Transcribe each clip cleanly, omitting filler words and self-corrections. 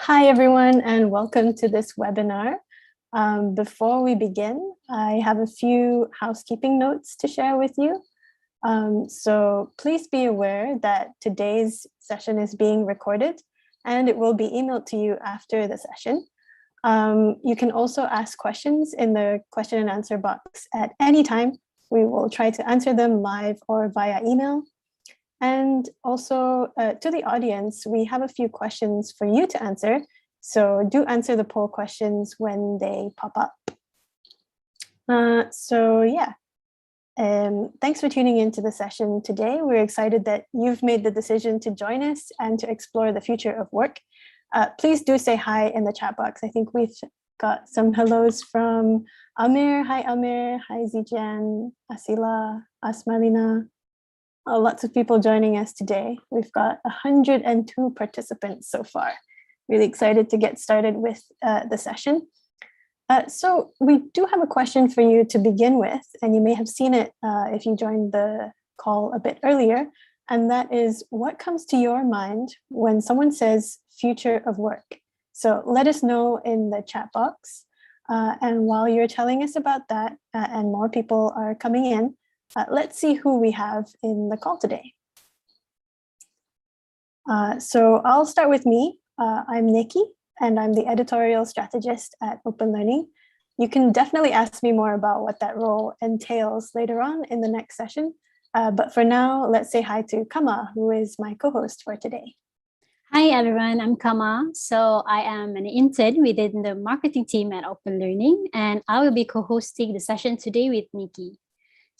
Hi, everyone, and welcome to this webinar. Before we begin, I have a few housekeeping notes to share with you. So please be aware that today's session is being recorded and it will be emailed to you after the session. You can also ask questions in the question and answer box at any time. We will try to answer them live or via email. And also to the audience, we have a few questions for you to answer. So do answer the poll questions when they pop up. Thanks for tuning into the session today. We're excited that you've made the decision to join us and to explore the future of work. Please do say hi in the chat box. I think we've got some hellos from Amir. Hi, Amir. Hi, Zijan, Asila, Asmalina. Lots of people joining us today. We've got 102 participants so far. Really excited to get started with the session. So we do have a question for you to begin with, and you may have seen it if you joined the call a bit earlier, and that is, what comes to your mind when someone says future of work? So let us know in the chat box. And while you're telling us about that and more people are coming in, let's see who we have in the call today. So I'll start with me. I'm Nikki, and I'm the editorial strategist at Open Learning. You can definitely ask me more about what that role entails later on in the next session. But for now, let's say hi to Kama, who is my co-host for today. Hi everyone, I'm Kama. So I am an intern within the marketing team at Open Learning, and I will be co-hosting the session today with Nikki.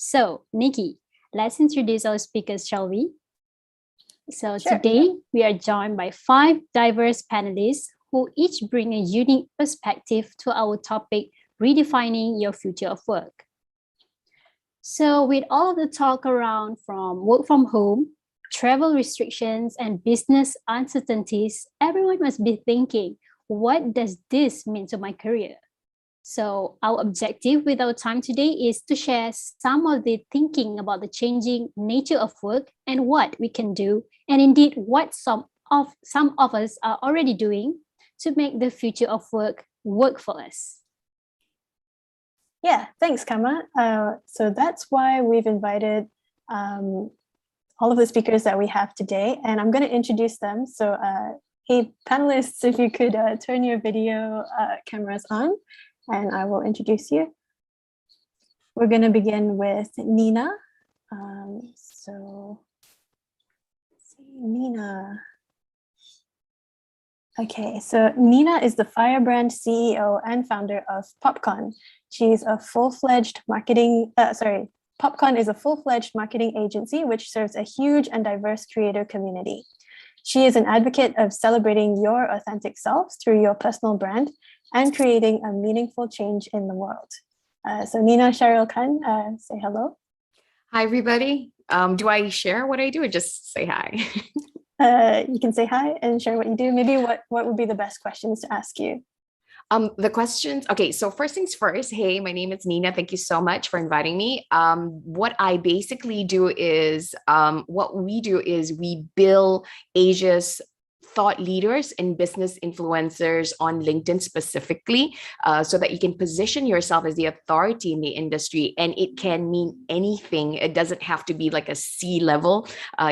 So, Nikki, let's introduce our speakers, shall we? So Sure. Today, we are joined by 5 diverse panelists who each bring a unique perspective to our topic, redefining your future of work. So with all of the talk around from work from home, travel restrictions, and business uncertainties, everyone must be thinking, what does this mean to my career? So our objective with our time today is to share some of the thinking about the changing nature of work and what we can do, and indeed what some of us are already doing to make the future of work for us. Yeah, thanks, Kama. So that's why we've invited all of the speakers that we have today, and I'm going to introduce them. So hey, panelists, if you could turn your video cameras on, and I will introduce you. We're going to begin with Nina. Nina. Okay, so Nina is the Firebrand CEO and founder of Popcorn. She's a full-fledged Popcorn is a full-fledged marketing agency which serves a huge and diverse creator community. She is an advocate of celebrating your authentic self through your personal brand and creating a meaningful change in the world. So Nina Cheryl Khan, say hello. Hi, everybody. Do I share what I do or just say hi? You can say hi and share what you do. Maybe what would be the best questions to ask you? The questions. Okay, so first things first. Hey, my name is Nina. Thank you so much for inviting me. What I basically do is, what we do is we build Asia's thought leaders and business influencers on LinkedIn specifically, so that you can position yourself as the authority in the industry. And it can mean anything. It doesn't have to be like a C level.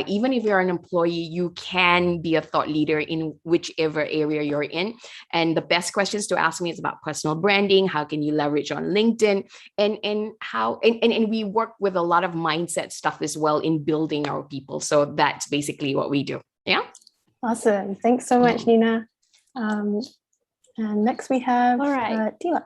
Even if you're an employee, you can be a thought leader in whichever area you're in. And the best questions to ask me is about personal branding. How can you leverage on LinkedIn? And we work with a lot of mindset stuff as well in building our people. So that's basically what we do. Yeah. Awesome. Thanks so much, Nina. And next we have Tila.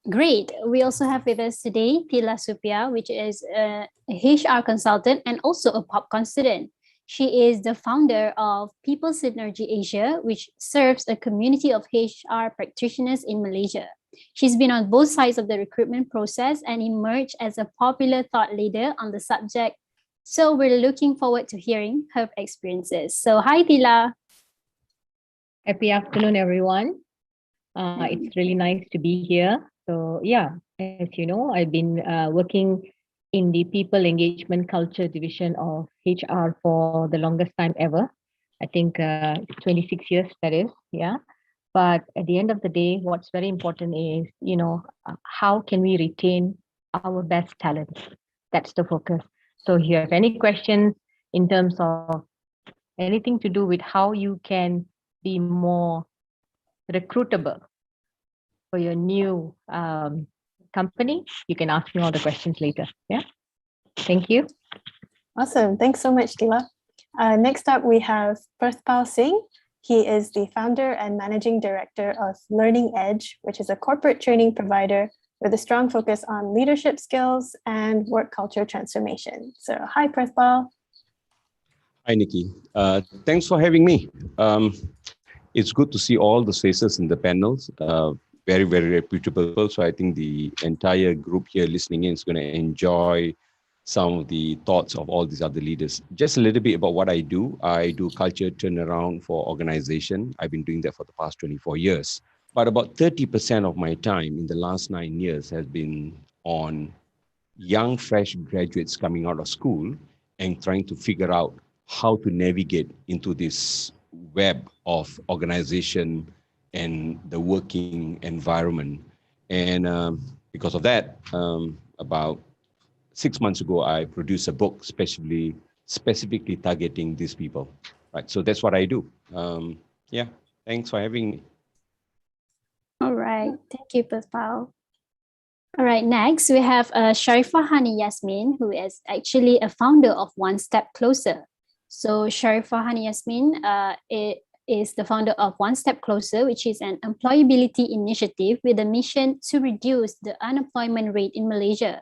Great. We also have with us today Tila Supia, which is a HR consultant and also a popcorn student. She is the founder of People Synergy Asia, which serves a community of HR practitioners in Malaysia. She's been on both sides of the recruitment process and emerged as a popular thought leader on the subject. So we're looking forward to hearing her experiences. So hi, Tila. Happy afternoon, everyone. It's really nice to be here. So yeah, as you know, I've been working in the people engagement culture division of HR for the longest time ever. I think 26 years, that is, yeah. But at the end of the day, what's very important is, how can we retain our best talent? That's the focus. So if you have any questions in terms of anything to do with how you can be more recruitable for your new company, you can ask me all the questions later. Yeah. Thank you. Awesome. Thanks so much, Tila. Next up, we have Berthold Singh. He is the founder and managing director of Learning Edge, which is a corporate training provider with a strong focus on leadership skills and work culture transformation. So hi, Berthold. Hi, Nikki. Thanks for having me. It's good to see all the faces in the panels. Very, very reputable. So I think the entire group here listening in is going to enjoy some of the thoughts of all these other leaders. Just a little bit about what I do. I do culture turnaround for organization. I've been doing that for the past 24 years. But about 30% of my time in the last 9 years has been on young, fresh graduates coming out of school and trying to figure out how to navigate into this web of organization and the working environment. And because of that, about 6 months ago, I produced a book specifically targeting these people. Right. So that's what I do. Yeah. Thanks for having me. All right. Thank you, Berthold. All right. Next, we have Sharifah Yasmin, who is actually a founder of One Step Closer. So Sharifah Yasmin is the founder of One Step Closer, which is an employability initiative with a mission to reduce the unemployment rate in Malaysia.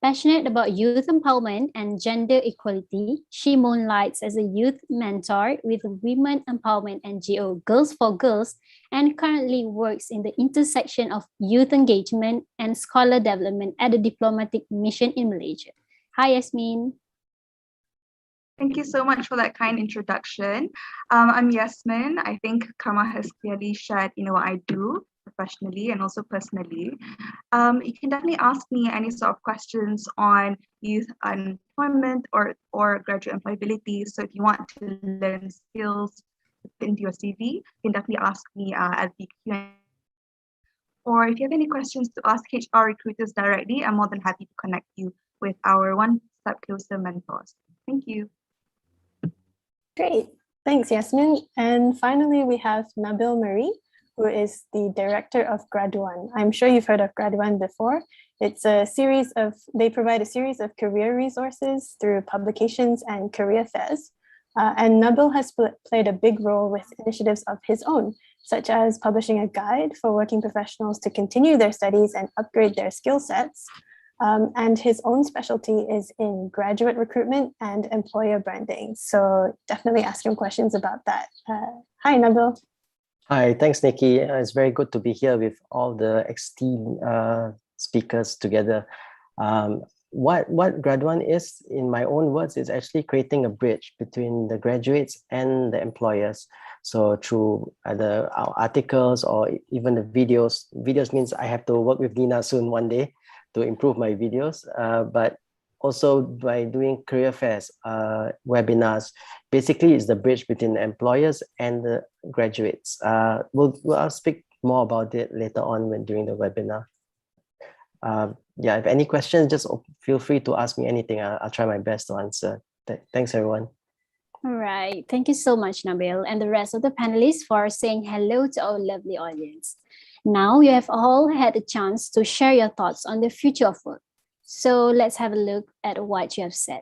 Passionate about youth empowerment and gender equality, she moonlights as a youth mentor with Women Empowerment NGO Girls for Girls and currently works in the intersection of youth engagement and scholar development at the diplomatic mission in Malaysia. Hi, Yasmin. Thank you so much for that kind introduction. I'm Yasmin. I think Kama has clearly shared, what I do professionally and also personally. You can definitely ask me any sort of questions on youth unemployment or graduate employability. So if you want to learn skills to fit into your CV, you can definitely ask me at the Q&A. Or if you have any questions to ask HR recruiters directly, I'm more than happy to connect you with our One Step Closer mentors. Thank you. Great. Thanks, Yasmin. And finally, we have Nabeel Marie, who is the director of Graduan. I'm sure you've heard of Graduan before. It's they provide a series of career resources through publications and career fairs. And Nabeel has played a big role with initiatives of his own, such as publishing a guide for working professionals to continue their studies and upgrade their skill sets, And his own specialty is in graduate recruitment and employer branding. So definitely ask him questions about that. Hi, Nabeel. Hi, thanks, Nikki. It's very good to be here with all the esteemed speakers together. What Grad One is, in my own words, is actually creating a bridge between the graduates and the employers. So through either our articles or even the videos. Videos means I have to work with Nina soon one day to improve my videos, but also by doing career fairs, webinars. Basically, it's the bridge between the employers and the graduates. I'll speak more about it later on when during the webinar. Yeah, if any questions, just feel free to ask me anything. I'll try my best to answer. Thanks, everyone. All right. Thank you so much, Nabeel, and the rest of the panelists for saying hello to our lovely audience. Now you have all had a chance to share your thoughts on the future of work. So let's have a look at what you have said.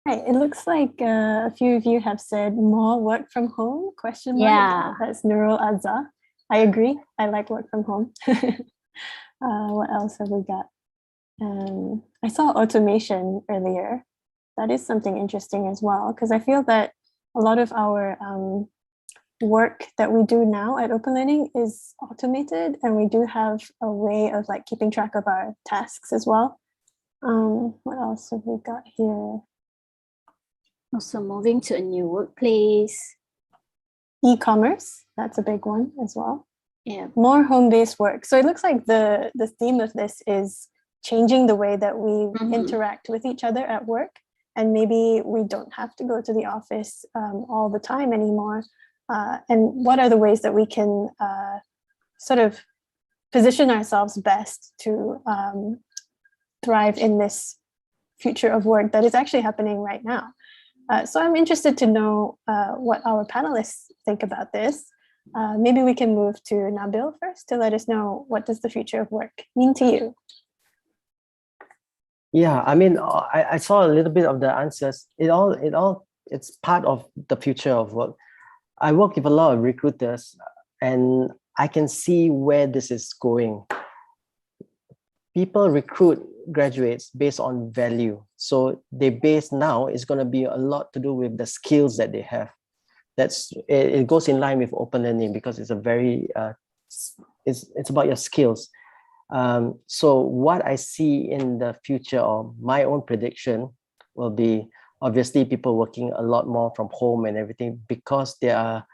Right. It looks like a few of you have said more work from home, question mark. Yeah. That's Nurul Azza. I agree. I like work from home. What else have we got? I saw automation earlier. That is something interesting as well, because I feel that a lot of our work that we do now at Open Learning is automated, and we do have a way of like keeping track of our tasks as well. What else have we got here? Also moving to a new workplace. E-commerce, that's a big one as well. Yeah. More home-based work. So it looks like the theme of this is changing the way that we interact with each other at work. And maybe we don't have to go to the office all the time anymore. And what are the ways that we can sort of position ourselves best to thrive in this future of work that is actually happening right now? So I'm interested to know what our panelists think about this. Maybe we can move to Nabeel first to let us know, what does the future of work mean to you? Yeah, I mean, I saw a little bit of the answers. It's part of the future of work. I work with a lot of recruiters, and I can see where this is going. People recruit graduates based on value. So they base now is going to be a lot to do with the skills that they have. It goes in line with Open Learning because it's a very it's about your skills. So what I see in the future, or my own prediction, will be obviously people working a lot more from home and everything, because their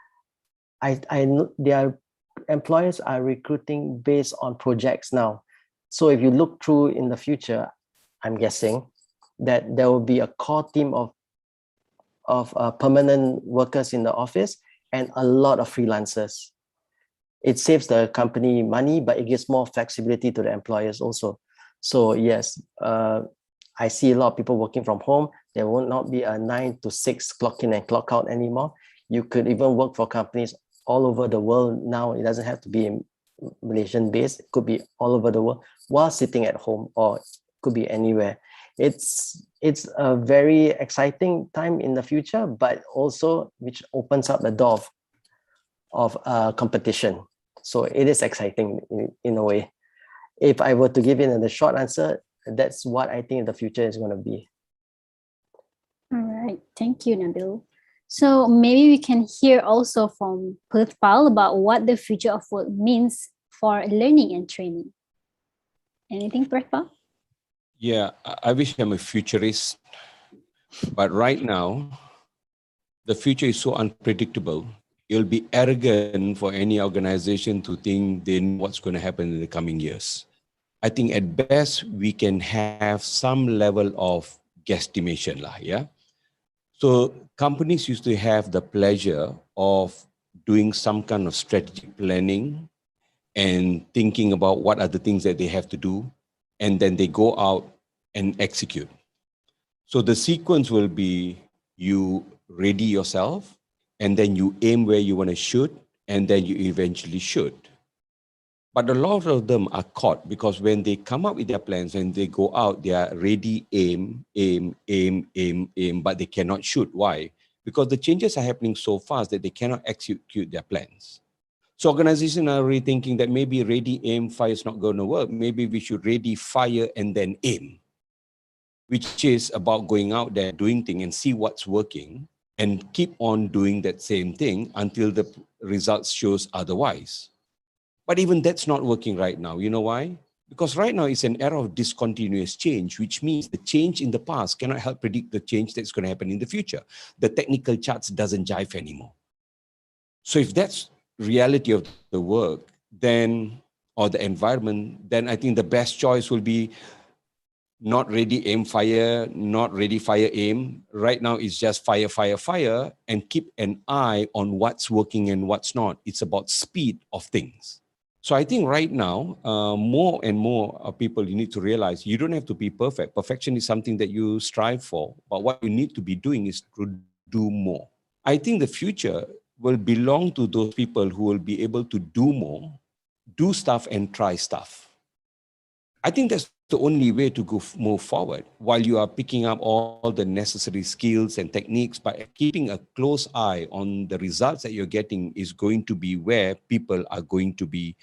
employers are recruiting based on projects now. So if you look through in the future, I'm guessing that there will be a core team of permanent workers in the office and a lot of freelancers. It saves the company money, but it gives more flexibility to the employers also. So yes, I see a lot of people working from home. There will not be a 9 to 6 clock in and clock out anymore. You could even work for companies all over the world now. It doesn't have to be Malaysian based. It could be all over the world while sitting at home, or it could be anywhere. It's a very exciting time in the future, but also which opens up the door of competition. So it is exciting in a way. If I were to give it the short answer, that's what I think the future is going to be. All right. Thank you, Nabeel. So maybe we can hear also from Berthold about what the future of work means for learning and training. Anything, Berthold? Yeah, I wish I'm a futurist, but right now, the future is so unpredictable. It'll be arrogant for any organization to think they know what's going to happen in the coming years. I think at best, we can have some level of guesstimation, yeah? So companies used to have the pleasure of doing some kind of strategic planning and thinking about what are the things that they have to do, and then they go out and execute. So the sequence will be you ready yourself, and then you aim where you want to shoot, and then you eventually shoot. But a lot of them are caught because when they come up with their plans and they go out, they are ready, aim, but they cannot shoot. Why? Because the changes are happening so fast that they cannot execute their plans. So organizations are already thinking that maybe ready, aim, fire is not going to work. Maybe we should ready, fire, and then aim, which is about going out there, doing things and see what's working and keep on doing that same thing until the results shows otherwise. But even that's not working right now. You know why? Because right now it's an era of discontinuous change, which means the change in the past cannot help predict the change that's going to happen in the future. The technical charts doesn't jive anymore. So if that's reality of the work, then, or the environment, then I think the best choice will be not ready, aim, fire, not ready, fire, aim. Right now it's just fire, fire, fire, and keep an eye on what's working and what's not. It's about speed of things. So I think right now, more and more people, you need to realize you don't have to be perfect. Perfection is something that you strive for, but what you need to be doing is to do more. I think the future will belong to those people who will be able to do more, do stuff and try stuff. I think that's the only way to move forward while you are picking up all the necessary skills and techniques, but keeping a close eye on the results that you're getting is going to be where people are going to be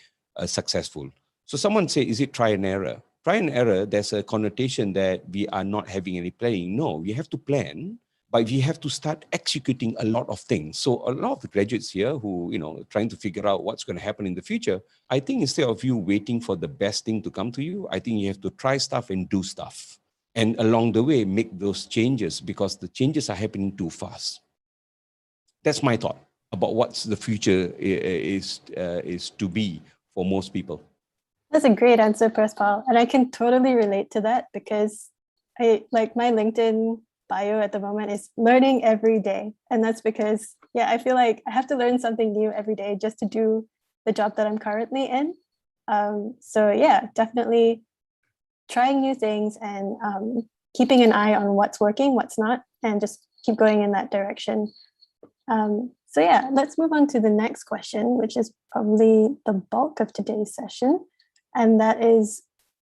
successful. So someone say, is it try and error? Try and error, there's a connotation that we are not having any planning. No, we have to plan, but we have to start executing a lot of things. So a lot of the graduates here who, trying to figure out what's going to happen in the future, I think instead of you waiting for the best thing to come to you, I think you have to try stuff and do stuff. And along the way, make those changes because the changes are happening too fast. That's my thought about what's the future is to be for most people. That's a great answer, Praspal. And I can totally relate to that because my LinkedIn bio at the moment is learning every day. And that's because, I feel like I have to learn something new every day just to do the job that I'm currently in. Definitely trying new things and keeping an eye on what's working, what's not, and just keep going in that direction. Let's move on to the next question, which is probably the bulk of today's session. And that is,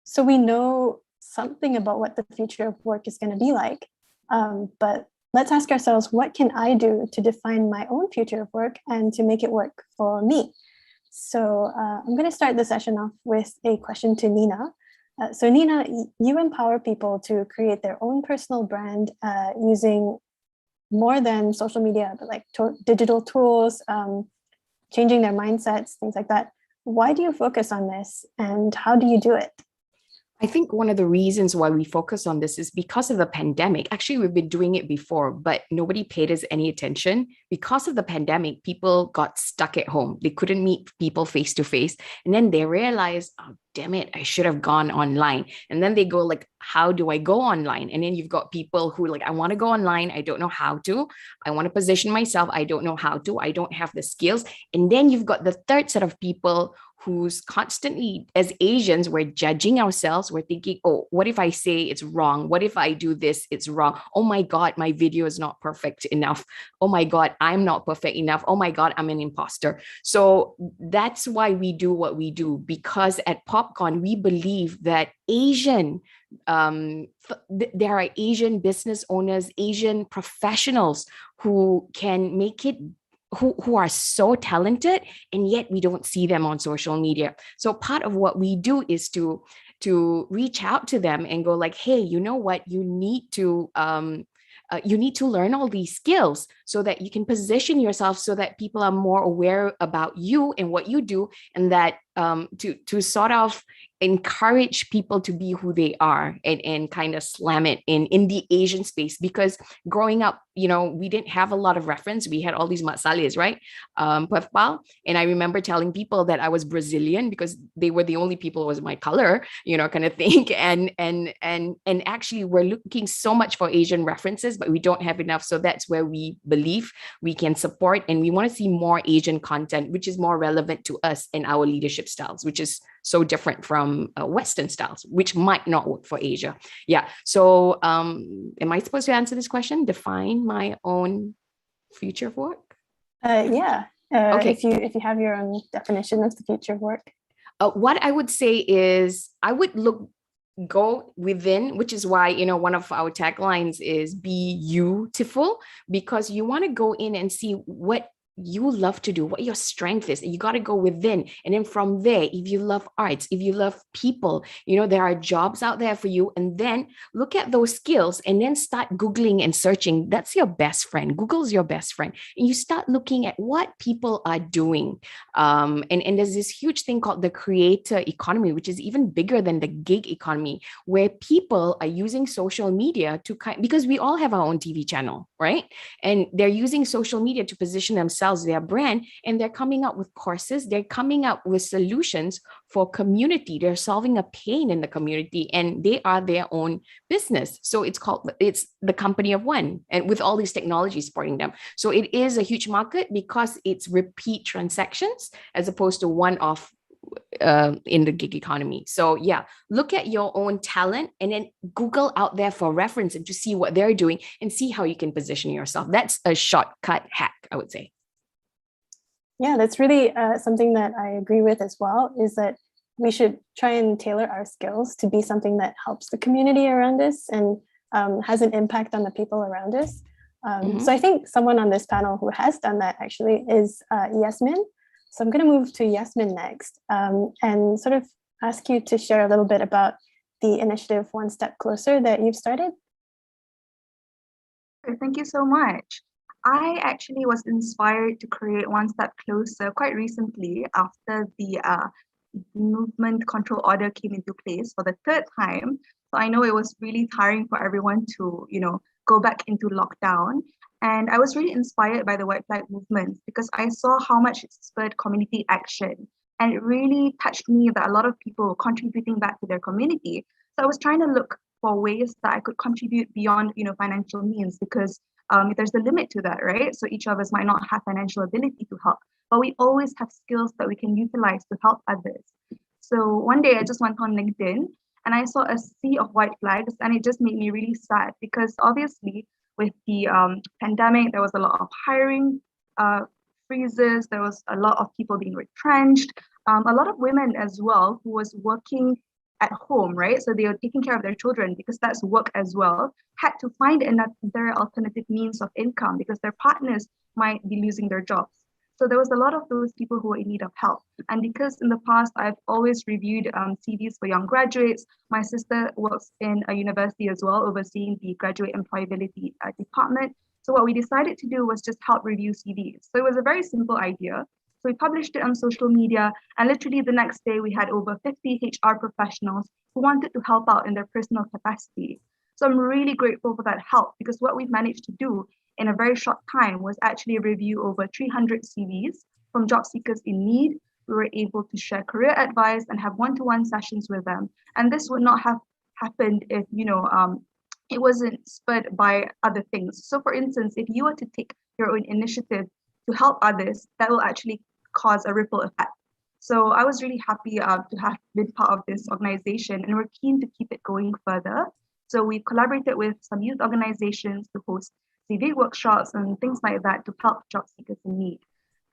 so we know something about what the future of work is going to be like, but let's ask ourselves, what can I do to define my own future of work and to make it work for me? So I'm going to start the session off with a question to Nina. So Nina, you empower people to create their own personal brand using more than social media, but like digital tools, changing their mindsets, things like that. Why do you focus on this and how do you do it? I think one of the reasons why we focus on this is because of the pandemic. Actually, we've been doing it before, but nobody paid us any attention. Because of the pandemic, people got stuck at home. They couldn't meet people face to face. And then they realized, oh, damn it, I should have gone online. And then they go like, how do I go online? And then you've got people who like, I want to go online. I don't know how to. I want to position myself. I don't know how to. I don't have the skills. And then you've got the third set of people who's constantly, as Asians, we're judging ourselves. We're thinking, oh, what if I say it's wrong? What if I do this? It's wrong. Oh my God, my video is not perfect enough. Oh my God, I'm not perfect enough. Oh my God, I'm an imposter. So that's why we do what we do, because at Popcorn, we believe that there are Asian business owners, Asian professionals who can make it, who are so talented, and yet we don't see them on social media. So part of what we do is to reach out to them and go like, hey, you know what, you need to learn all these skills so that you can position yourself so that people are more aware about you and what you do, and that to sort of encourage people to be who they are and kind of slam it in the Asian space. Because growing up, we didn't have a lot of reference. We had all these matsales, right? Puffball. And I remember telling people that I was Brazilian because they were the only people who was my color, kind of thing. And actually we're looking so much for Asian references, but we don't have enough. So that's where we believe we can support, and we want to see more Asian content, which is more relevant to us and our leadership styles, which is so different from Western styles, which might not work for Asia. Yeah. So am I supposed to answer this question? Define my own future of work? Okay. If you have your own definition of the future of work. What I would say is I would go within, which is why, one of our taglines is be beautiful, because you want to go in and see what you love to do, what your strength is. You got to go within. And then from there, if you love arts, if you love people, there are jobs out there for you. And then look at those skills and then start Googling and searching. That's your best friend. Google's your best friend. And you start looking at what people are doing. And there's this huge thing called the creator economy, which is even bigger than the gig economy, where people are using social media because we all have our own TV channel, right? And they're using social media to position themselves, their brand, and they're coming up with courses. They're coming up with solutions for community. They're solving a pain in the community, and they are their own business. So it's the company of one, and with all these technologies supporting them. So it is a huge market because it's repeat transactions as opposed to one-off in the gig economy. So yeah, look at your own talent and then Google out there for reference and to see what they're doing and see how you can position yourself. That's a shortcut hack, I would say. Yeah, that's really something that I agree with as well, is that we should try and tailor our skills to be something that helps the community around us and has an impact on the people around us. So I think someone on this panel who has done that actually is Yasmin. So I'm going to move to Yasmin next and sort of ask you to share a little bit about the initiative One Step Closer that you've started. Thank you so much. I actually was inspired to create One Step Closer quite recently after the movement control order came into place for the third time. So I know it was really tiring for everyone to, go back into lockdown. And I was really inspired by the white flag movement because I saw how much it spurred community action. And it really touched me that a lot of people were contributing back to their community. So I was trying to look for ways that I could contribute beyond, financial means, because there's a limit to that, right? So each of us might not have financial ability to help, but we always have skills that we can utilize to help others. So one day I just went on LinkedIn and I saw a sea of white flags, and it just made me really sad because obviously with the pandemic, there was a lot of hiring freezes, there was a lot of people being retrenched, a lot of women as well who was working at home, right? So they were taking care of their children because that's work as well, had to find another alternative means of income because their partners might be losing their jobs. So there was a lot of those people who were in need of help. And because in the past, I've always reviewed CVs for young graduates, my sister works in a university as well, overseeing the graduate employability department. So what we decided to do was just help review CVs. So it was a very simple idea. So we published it on social media, and literally the next day we had over 50 HR professionals who wanted to help out in their personal capacity. So I'm really grateful for that help, because what we've managed to do in a very short time was actually review over 300 CVs from job seekers in need. We were able to share career advice and have one-to-one sessions with them. And this would not have happened if, it wasn't spurred by other things. So for instance, if you were to take your own initiative to help others, that will actually cause a ripple effect. So I was really happy to have been part of this organization, and we're keen to keep it going further. So we collaborated with some youth organizations to host CV workshops and things like that to help job seekers in need.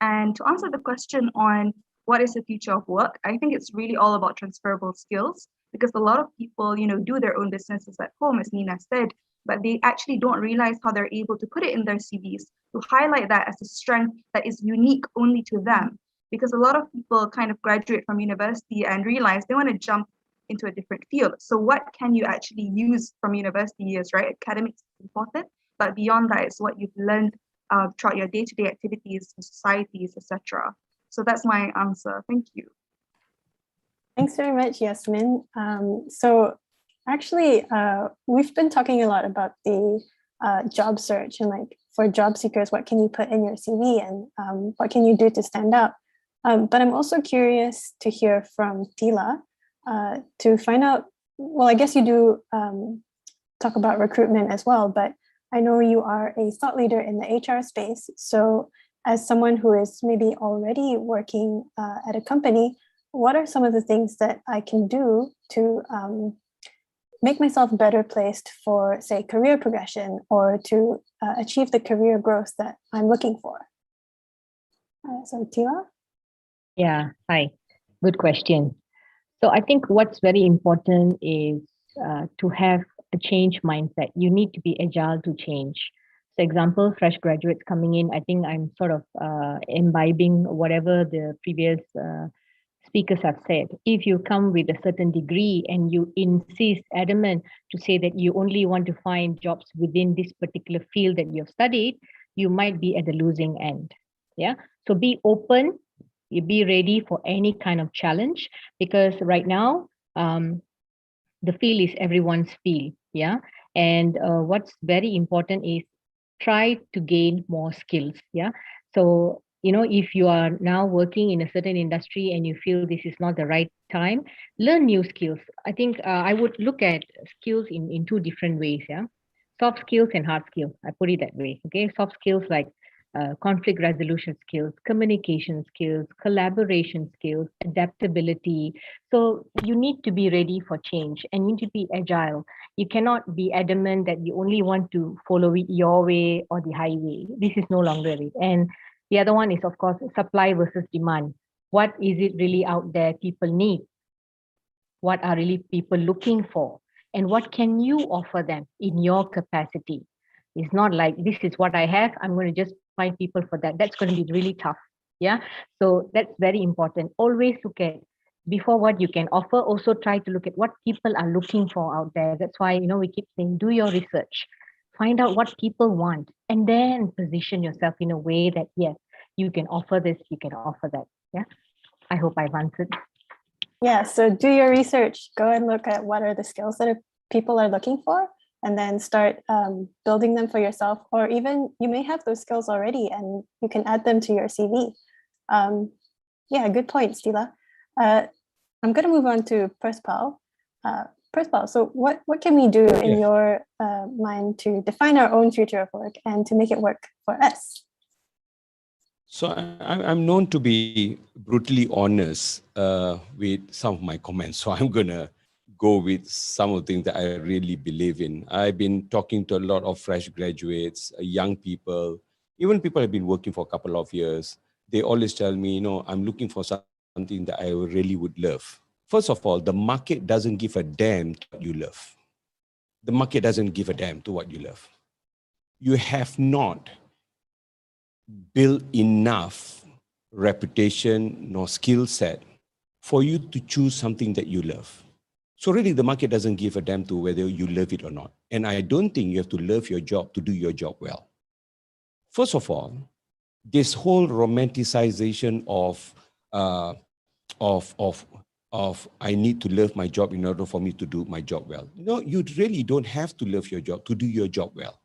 And to answer the question on what is the future of work, I think it's really all about transferable skills, because a lot of people, do their own businesses at home, as Nina said, but they actually don't realize how they're able to put it in their CVs to highlight that as a strength that is unique only to them. Because a lot of people kind of graduate from university and realize they want to jump into a different field. So what can you actually use from university years, right? Academics is important, but beyond that, it's what you've learned throughout your day-to-day activities, societies, etc. So that's my answer. Thank you. Thanks very much, Yasmin. So actually, we've been talking a lot about the job search and for job seekers, what can you put in your CV and what can you do to stand out? But I'm also curious to hear from Tila to find out, well, I guess you do talk about recruitment as well, but I know you are a thought leader in the HR space. So as someone who is maybe already working at a company, what are some of the things that I can do to make myself better placed for, say, career progression or to achieve the career growth that I'm looking for? So Tila? Yeah, hi, good question. So I think what's very important is to have a change mindset. You need to be agile to change. So example, fresh graduates coming in, I think I'm sort of imbibing whatever the previous speakers have said. If you come with a certain degree and you insist, adamant, to say that you only want to find jobs within this particular field that you've studied, you might be at the losing end. Yeah. So be open, you be ready for any kind of challenge, because right now, the field is everyone's field. Yeah. And what's very important is try to gain more skills. Yeah. So, if you are now working in a certain industry and you feel this is not the right time, learn new skills. I think I would look at skills in two different ways. Yeah. Soft skills and hard skills. I put it that way. Okay. Soft skills like conflict resolution skills, communication skills, collaboration skills, adaptability. So you need to be ready for change and you need to be agile. You cannot be adamant that you only want to follow it your way or the highway. This is no longer it. And the other one is, of course, supply versus demand. What is it really out there people need? What are really people looking for? And what can you offer them in your capacity? It's not like this is what I have, I'm going to just find people for that. That's going to be really tough. Yeah. So that's very important. Always look at, before what you can offer, also try to look at what people are looking for out there. That's why, we keep saying, do your research, find out what people want, and then position yourself in a way that, yes, you can offer this, you can offer that. Yeah. I hope I've answered. Yeah, so do your research, go and look at what are the skills that people are looking for, and then start building them for yourself, or even you may have those skills already and you can add them to your CV. Yeah, good point, Tila. I'm going to move on to Perspal. Perspal, so what can we do in your mind to define our own future of work and to make it work for us? So I'm known to be brutally honest with some of my comments. So I'm going to go with some of the things that I really believe in. I've been talking to a lot of fresh graduates, young people, even people have been working for a couple of years. They always tell me, I'm looking for something that I really would love. First of all, the market doesn't give a damn to what you love. The market doesn't give a damn to what you love. You have not build enough reputation nor skill set for you to choose something that you love. So really the market doesn't give a damn to whether you love it or not. And I don't think you have to love your job to do your job well. First of all, this whole romanticization of I need to love my job in order for me to do my job well. You really don't have to love your job to do your job well.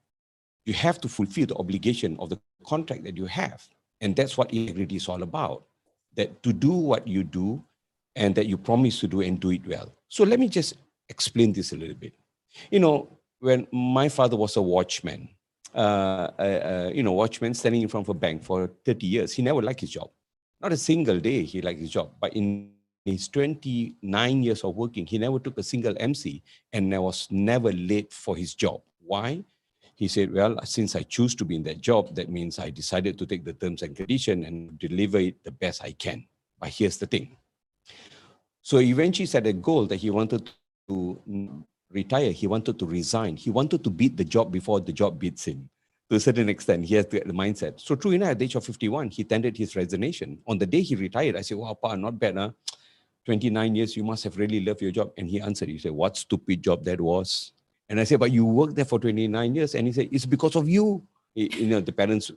You have to fulfill the obligation of the contract that you have. And that's what integrity is all about. That to do what you do and that you promise to do and do it well. So let me just explain this a little bit. When my father was a watchman, watchman standing in front of a bank for 30 years, he never liked his job. Not a single day he liked his job. But in his 29 years of working, he never took a single MC and was never late for his job. Why? He said, well, since I choose to be in that job, that means I decided to take the terms and conditions and deliver it the best I can. But here's the thing. So eventually set a goal that he wanted to retire. He wanted to resign. He wanted to beat the job before the job beats him. To a certain extent, he has the mindset. So true enough, at the age of 51, he tendered his resignation. On the day he retired, I said, wow, Pa, not bad, huh? 29 years, you must have really loved your job. And he answered, he said, what stupid job that was. And I said, but you worked there for 29 years. And he said, it's because of you. The parents,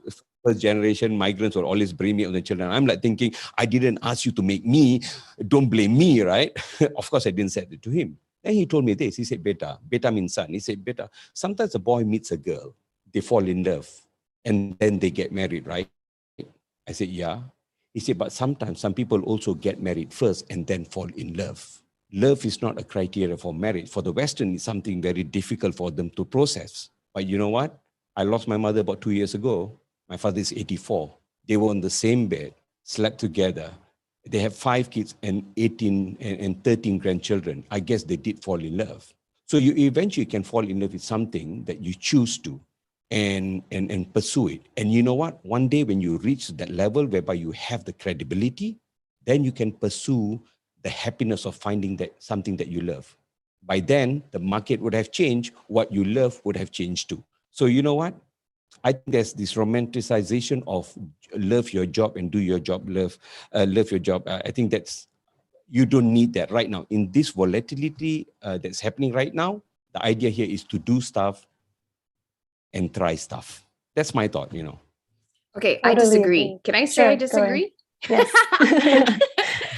first generation migrants will always blame me on the children. I'm like thinking, I didn't ask you to make me, don't blame me, right? Of course, I didn't say it to him. Then he told me this, he said, beta means son. He said, beta, sometimes a boy meets a girl, they fall in love, and then they get married, right? I said, yeah. He said, but sometimes some people also get married first and then fall in love. Love is not a criteria for marriage. For the Western, it's something very difficult for them to process. But you know what? I lost my mother about 2 years ago. My father is 84. They were on the same bed, slept together. They have 5 kids and 18 and 13 grandchildren. I guess they did fall in love. So you eventually can fall in love with something that you choose to and pursue it. And you know what? One day when you reach that level whereby you have the credibility, then you can pursue the happiness of finding that something that you love. By then, the market would have changed. What you love would have changed too. So you know what? I think there's this romanticization of love your job and do your job, love your job. I think that's, you don't need that right now. In this volatility that's happening right now, the idea here is to do stuff and try stuff. That's my thought, you know. Okay, I Totally disagree. agree. Can I say I Sure, go ahead. disagree? Yes.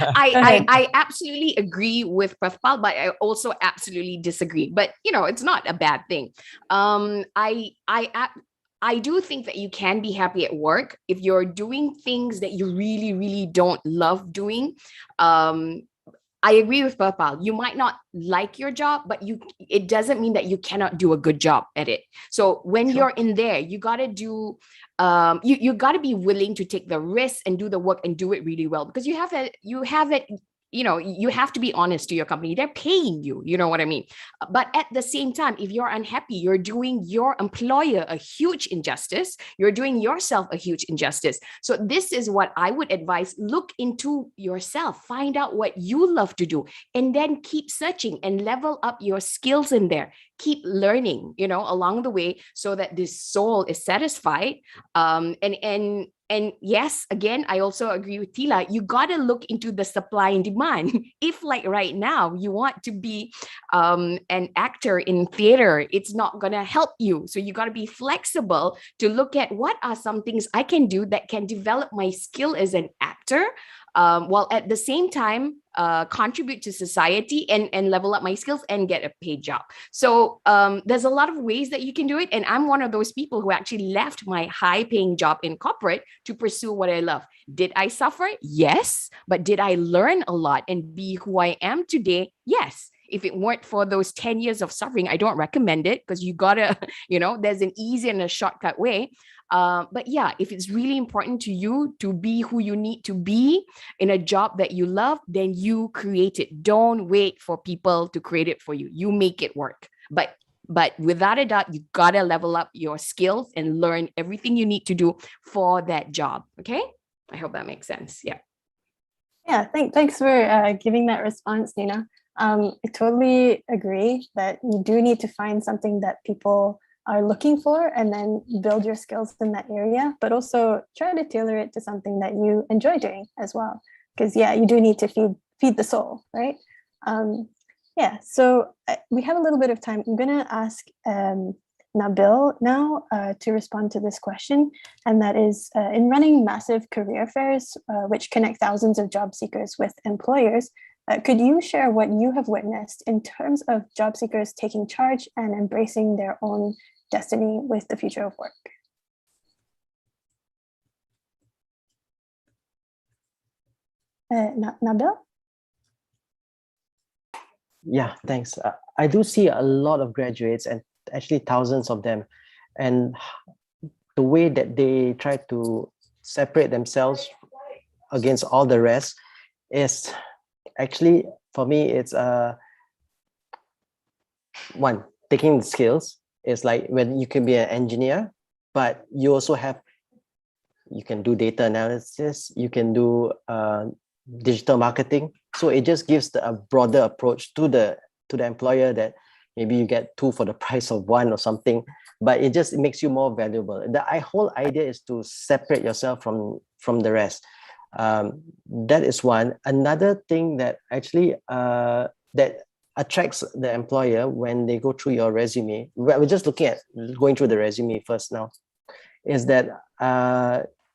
I absolutely agree with Prafpal, but I also absolutely disagree. But you know, it's not a bad thing. I do think that you can be happy at work if you're doing things that you really, really don't love doing. I agree with Purpal. You might not like your job, but it doesn't mean that you cannot do a good job at it. So when you're in there, you got to do, you got to be willing to take the risk and do the work and do it really well, because you have it, you know, you have to be honest to your company. They're paying you, you know what I mean? But at the same time, if you're unhappy, you're doing your employer a huge injustice. You're doing yourself a huge injustice. So this is what I would advise. Look into yourself, find out what you love to do, and then keep searching and level up your skills in there. Keep learning, you know, along the way, so that this soul is satisfied. And yes, again, I also agree with Tila. You got to look into the supply and demand. If like right now you want to be an actor in theater, it's not going to help you. So you got to be flexible to look at what are some things I can do that can develop my skill as an actor, while at the same time contribute to society and level up my skills and get a paid job. So there's a lot of ways that you can do it. And I'm one of those people who actually left my high paying job in corporate to pursue what I love. Did I suffer? Yes. But did I learn a lot and be who I am today? Yes. If it weren't for those 10 years of suffering, I don't recommend it, because you gotta, you know, there's an easy and a shortcut way. But yeah, if it's really important to you to be who you need to be in a job that you love, then you create it. Don't wait for people to create it for you. You make it work. But without a doubt, you gotta level up your skills and learn everything you need to do for that job. Okay, I hope that makes sense. Yeah. Yeah, thanks for giving that response, Nina. I totally agree that you do need to find something that people are looking for and then build your skills in that area, but also try to tailor it to something that you enjoy doing as well. Because yeah, you do need to feed the soul, right? Yeah, so we have a little bit of time. I'm gonna ask Nabeel now to respond to this question, and that is, in running massive career fairs, which connect thousands of job seekers with employers, could you share what you have witnessed in terms of job seekers taking charge and embracing their own destiny with the future of work? Nabeel? Yeah, thanks. I do see a lot of graduates, and actually thousands of them, and the way that they try to separate themselves against all the rest is actually, for me, it's one, taking the skills. It's like when you can be an engineer, but you also you can do data analysis, you can do digital marketing. So it just gives a broader approach to the employer, that maybe you get two for the price of one or something, but it makes you more valuable. The whole idea is to separate yourself from the rest. That is one. Another thing that actually that attracts the employer when they go through your resume, we're just going through the resume first now, is that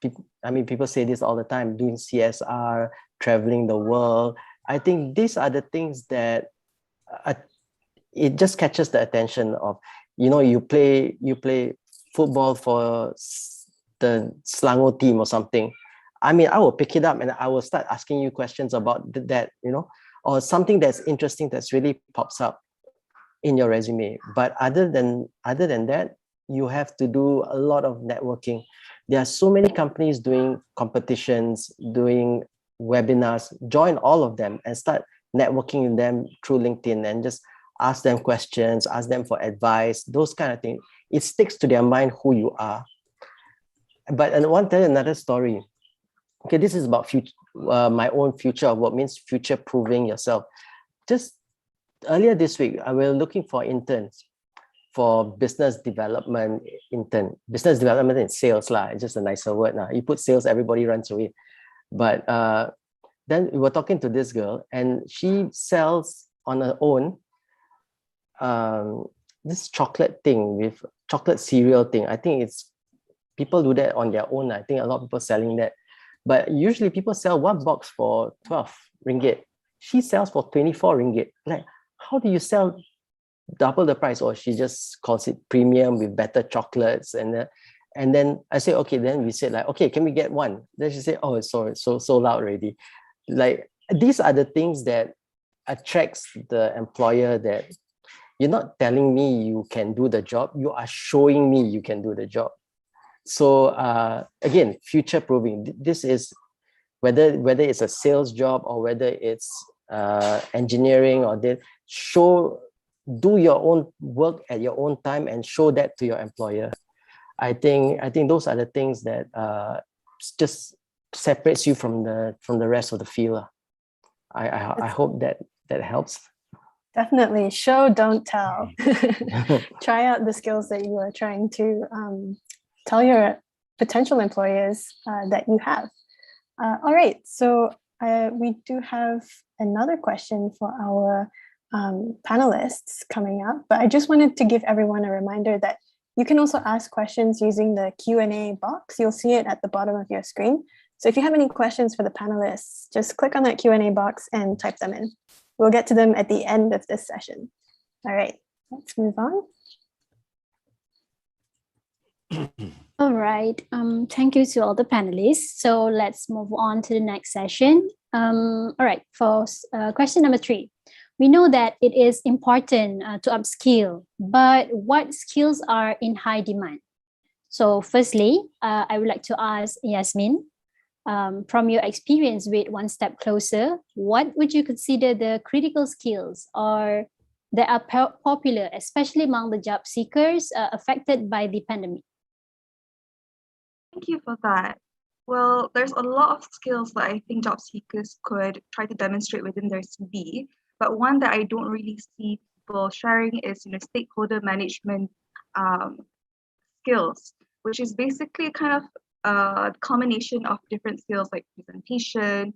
people say this all the time, doing CSR, traveling the world. I think these are the things that it just catches the attention of, you know, you play football for the Selangor team or something. I mean, I will pick it up and I will start asking you questions about that, you know, or something that's interesting that's really pops up in your resume. But other than that, you have to do a lot of networking. There are so many companies doing competitions, doing webinars. Join all of them and start networking with them through LinkedIn, and just ask them questions, ask them for advice, those kind of things. It sticks to their mind who you are. But I want to tell you another story. Okay, this is about my own future of what means future proving yourself. Just earlier this week, I was looking for interns. for business development intern. Business development in sales lah, just a nicer word lah. You put sales, everybody runs away. But then we were talking to this girl, and she sells on her own this chocolate thing with chocolate cereal thing. I think it's people do that on their own. I think a lot of people selling that. But usually people sell one box for 12 ringgit. She sells for 24 ringgit. Like, how do you sell double the price? Or she just calls it premium with better chocolates. And then I say, okay, then we said like, okay, can we get one? Then she said, oh, it's so loud already. Like, these are the things that attracts the employer, that you're not telling me you can do the job, you are showing me you can do the job. So again, future proving. This is whether it's a sales job or whether it's engineering or this, do your own work at your own time and show that to your employer. I think those are the things that just separates you from the rest of the field. I hope that helps. Definitely. Show, don't tell. Try out the skills that you are trying to tell your potential employers that you have. All right. So we do have another question for our panelists coming up, but I just wanted to give everyone a reminder that you can also ask questions using the Q&A box. You'll see it at the bottom of your screen. So if you have any questions for the panelists, just click on that Q&A box and type them in. We'll get to them at the end of this session. All right, let's move on. All right, thank you to all the panelists. So let's move on to the next session. All right, for question number 3. We know that it is important to upskill, but what skills are in high demand? So firstly, I would like to ask Yasmin, from your experience with One Step Closer, what would you consider the critical skills or that are popular, especially among the job seekers affected by the pandemic? Thank you for that. Well, there's a lot of skills that I think job seekers could try to demonstrate within their CV, but one that I don't really see people sharing is, stakeholder management skills, which is basically kind of a combination of different skills like presentation,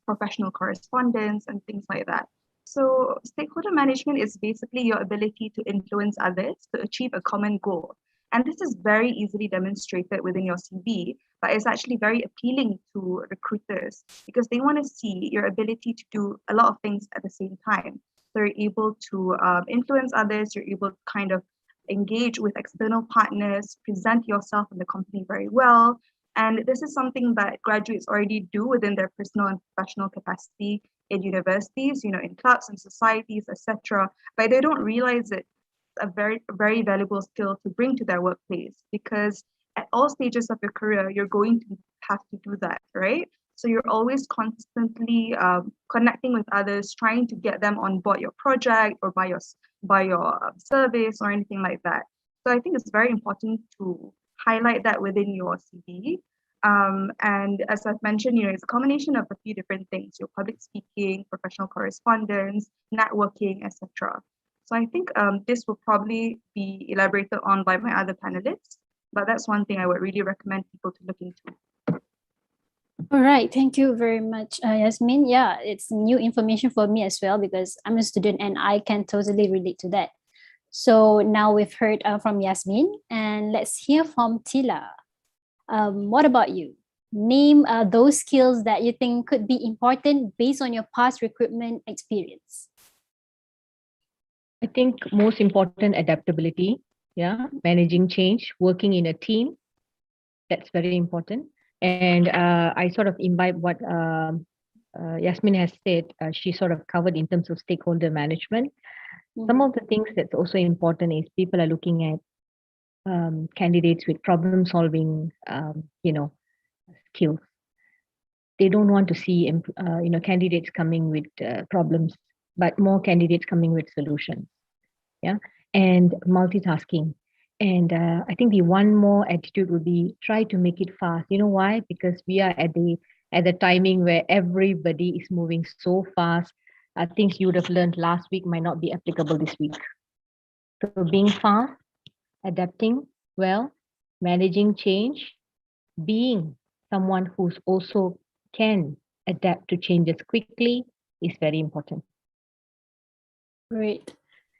professional correspondence, and things like that. So stakeholder management is basically your ability to influence others to achieve a common goal. And this is very easily demonstrated within your CV, but it's actually very appealing to recruiters because they want to see your ability to do a lot of things at the same time. So you're able to influence others, you're able to kind of engage with external partners, present yourself in the company very well. And this is something that graduates already do within their personal and professional capacity in universities, in clubs and societies, etc. But they don't realize it's a very, very valuable skill to bring to their workplace because at all stages of your career, you're going to have to do that, right? So you're always constantly connecting with others, trying to get them on board your project or by your service or anything like that. So I think it's very important to highlight that within your CV. And as I've mentioned, it's a combination of a few different things: your public speaking, professional correspondence, networking, etc. So I think this will probably be elaborated on by my other panelists, but that's one thing I would really recommend people to look into. All right, thank you very much, Yasmin. Yeah, it's new information for me as well because I'm a student and I can totally relate to that. So now we've heard from Yasmin, and let's hear from Tila. What about you? Name those skills that you think could be important based on your past recruitment experience. I think most important, adaptability, managing change, working in a team, that's very important. And I sort of imbibe what Yasmin has said. She sort of covered in terms of stakeholder management. Some of the things that's also important is people are looking at candidates with problem solving, skills. They don't want to see, candidates coming with problems, but more candidates coming with solutions. Yeah, and multitasking. And I think the one more attitude would be try to make it fast. You know why? Because we are at the timing where everybody is moving so fast. Things you would have learned last week might not be applicable this week. So being fast, adapting well, managing change, being someone who's also can adapt to changes quickly is very important. Great.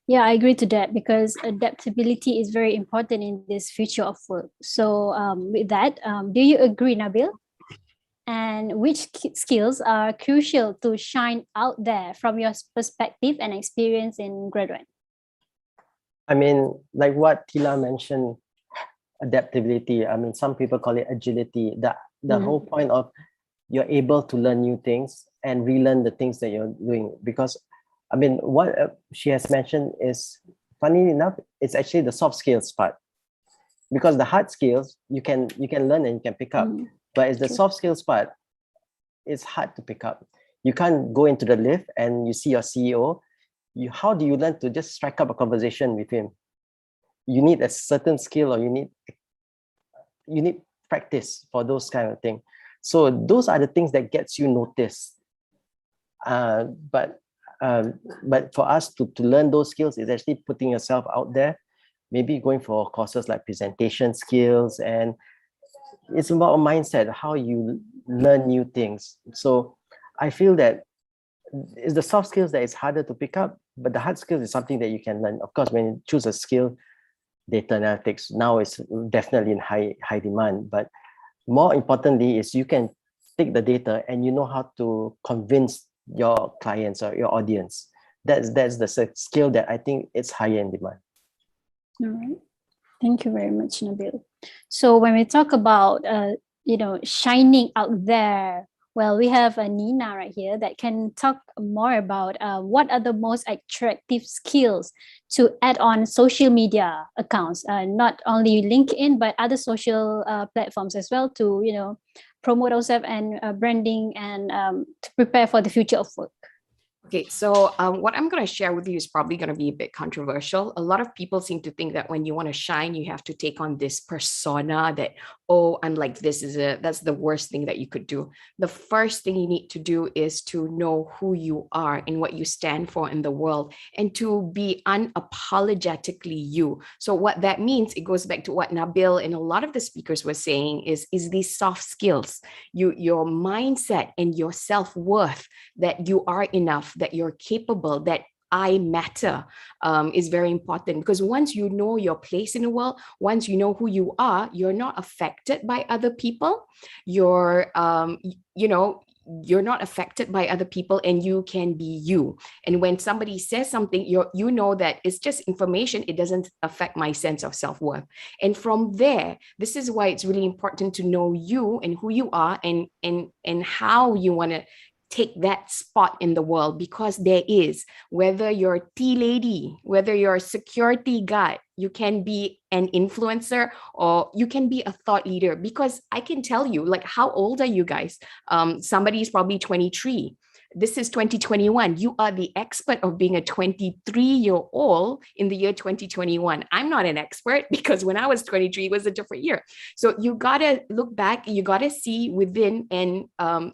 Yeah, I agree to that because adaptability is very important in this future of work. So with that, do you agree, Nabeel? And which skills are crucial to shine out there from your perspective and experience in graduate? I mean, like what Tila mentioned, adaptability. I mean, some people call it agility. The whole point of you're able to learn new things and relearn the things that you're doing. Because, I mean, what she has mentioned is, funny enough, it's actually the soft skills part. Because the hard skills you can learn and you can pick up, but it's the soft skills part. It's hard to pick up. You can't go into the lift and you see your CEO. How do you learn to just strike up a conversation with him? You need a certain skill, or you need practice for those kind of things. So those are the things that gets you noticed. But for us to learn those skills is actually putting yourself out there, maybe going for courses like presentation skills, and it's about a mindset, how you learn new things. So I feel that it's the soft skills that is harder to pick up, but the hard skills is something that you can learn. Of course, when you choose a skill, data analytics now is definitely in high demand, but more importantly is you can take the data and you know how to convince your clients or your audience. That's the skill that I think it's higher in demand. All right. Thank you very much, Nabeel. So when we talk about, shining out there, well, we have Nina right here that can talk more about what are the most attractive skills to add on social media accounts, not only LinkedIn, but other social platforms as well to, promote ourselves and branding and to prepare for the future of work. Okay, so what I'm going to share with you is probably going to be a bit controversial. A lot of people seem to think that when you want to shine, you have to take on this persona that, oh, I'm like this, that's the worst thing that you could do. The first thing you need to do is to know who you are and what you stand for in the world, and to be unapologetically you. So what that means, it goes back to what Nabeel and a lot of the speakers were saying is these soft skills, your mindset and your self-worth, that you are enough, that you're capable, that I matter, is very important. Because once you know your place in the world, once you know who you are, you're not affected by other people. You're not affected by other people, and you can be you. And when somebody says something, you know that it's just information. It doesn't affect my sense of self-worth. And from there, this is why it's really important to know you and who you are, and how you want to take that spot in the world. Because there is, whether you're a tea lady, whether you're a security guard, you can be an influencer, or you can be a thought leader. Because I can tell you, like, how old are you guys? Somebody's probably 23. This is 2021. You are the expert of being a 23-year-old in the year 2021. I'm not an expert, because when I was 23, it was a different year. So you got to look back, you got to see within. And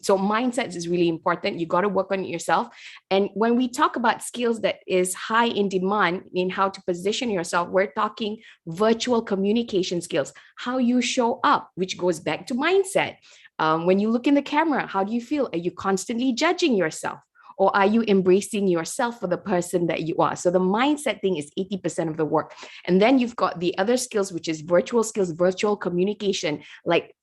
so mindset is really important. You got to work on it yourself. And when we talk about skills that is high in demand in how to position yourself, we're talking virtual communication skills, how you show up, which goes back to mindset. When you look in the camera, how do you feel? Are you constantly judging yourself, or are you embracing yourself for the person that you are? So the mindset thing is 80% of the work. And then you've got the other skills, which is virtual skills, virtual communication, like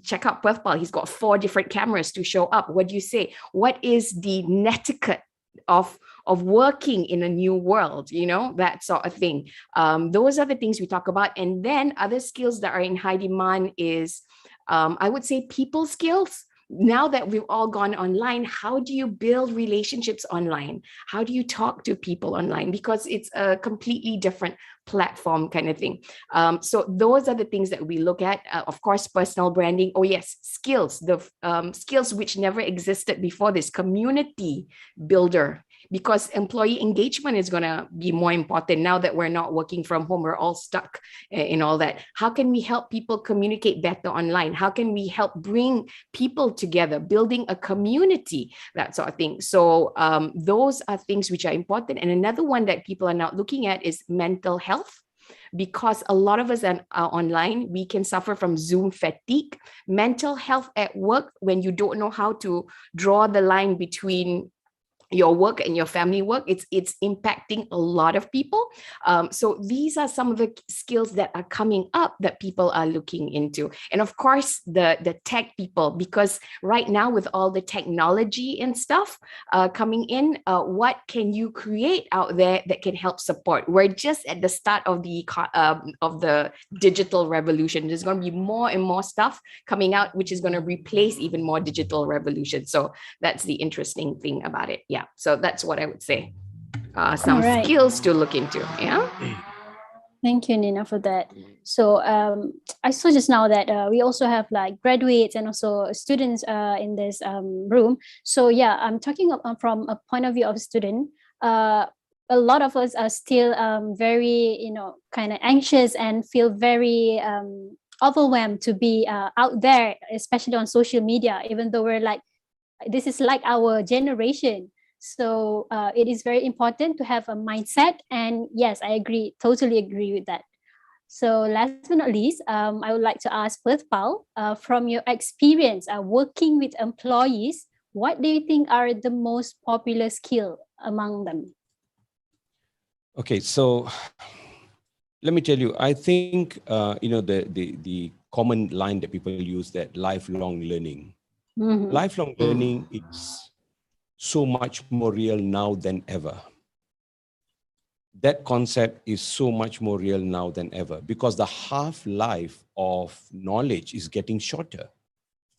check out Berthold. He's got 4 different cameras to show up. What do you say? What is the netiquette of working in a new world, that sort of thing. Those are the things we talk about. And then other skills that are in high demand is, I would say, people skills. Now that we've all gone online, how do you build relationships online? How do you talk to people online? Because it's a completely different platform kind of thing. So those are the things that we look at. Of course, personal branding. Oh yes, skills, the skills which never existed before, this community builder. because employee engagement is going to be more important now that we're not working from home. We're all stuck in all that. How can we help people communicate better online? How can we help bring people together, building a community, that sort of thing? So those are things which are important. And another one that people are now looking at is mental health. Because a lot of us are online, we can suffer from Zoom fatigue. Mental health at work, when you don't know how to draw the line between your work and your family work, it's impacting a lot of people. So these are some of the skills that are coming up that people are looking into. And of course, the tech people, because right now with all the technology and stuff coming in, what can you create out there that can help support? We're just at the start of the digital revolution. There's going to be more and more stuff coming out, which is going to replace even more digital revolution. So that's the interesting thing about it. Yeah. So that's what I would say. Some Alright. skills to look into. Yeah. Thank you, Nina, for that. So I saw just now that we also have like graduates and also students in this room. So yeah, I'm talking from a point of view of a student. A lot of us are still very, kind of anxious and feel very overwhelmed to be out there, especially on social media, even though we're like, this is like our generation. So it is very important to have a mindset. And yes, I agree, totally agree with that. So last but not least, I would like to ask Berthold, from your experience working with employees, what do you think are the most popular skill among them? Okay, so let me tell you, I think, the common line that people use, that lifelong learning. Mhm. Lifelong learning is so much more real now than ever. That concept is so much more real now than ever because the half-life of knowledge is getting shorter,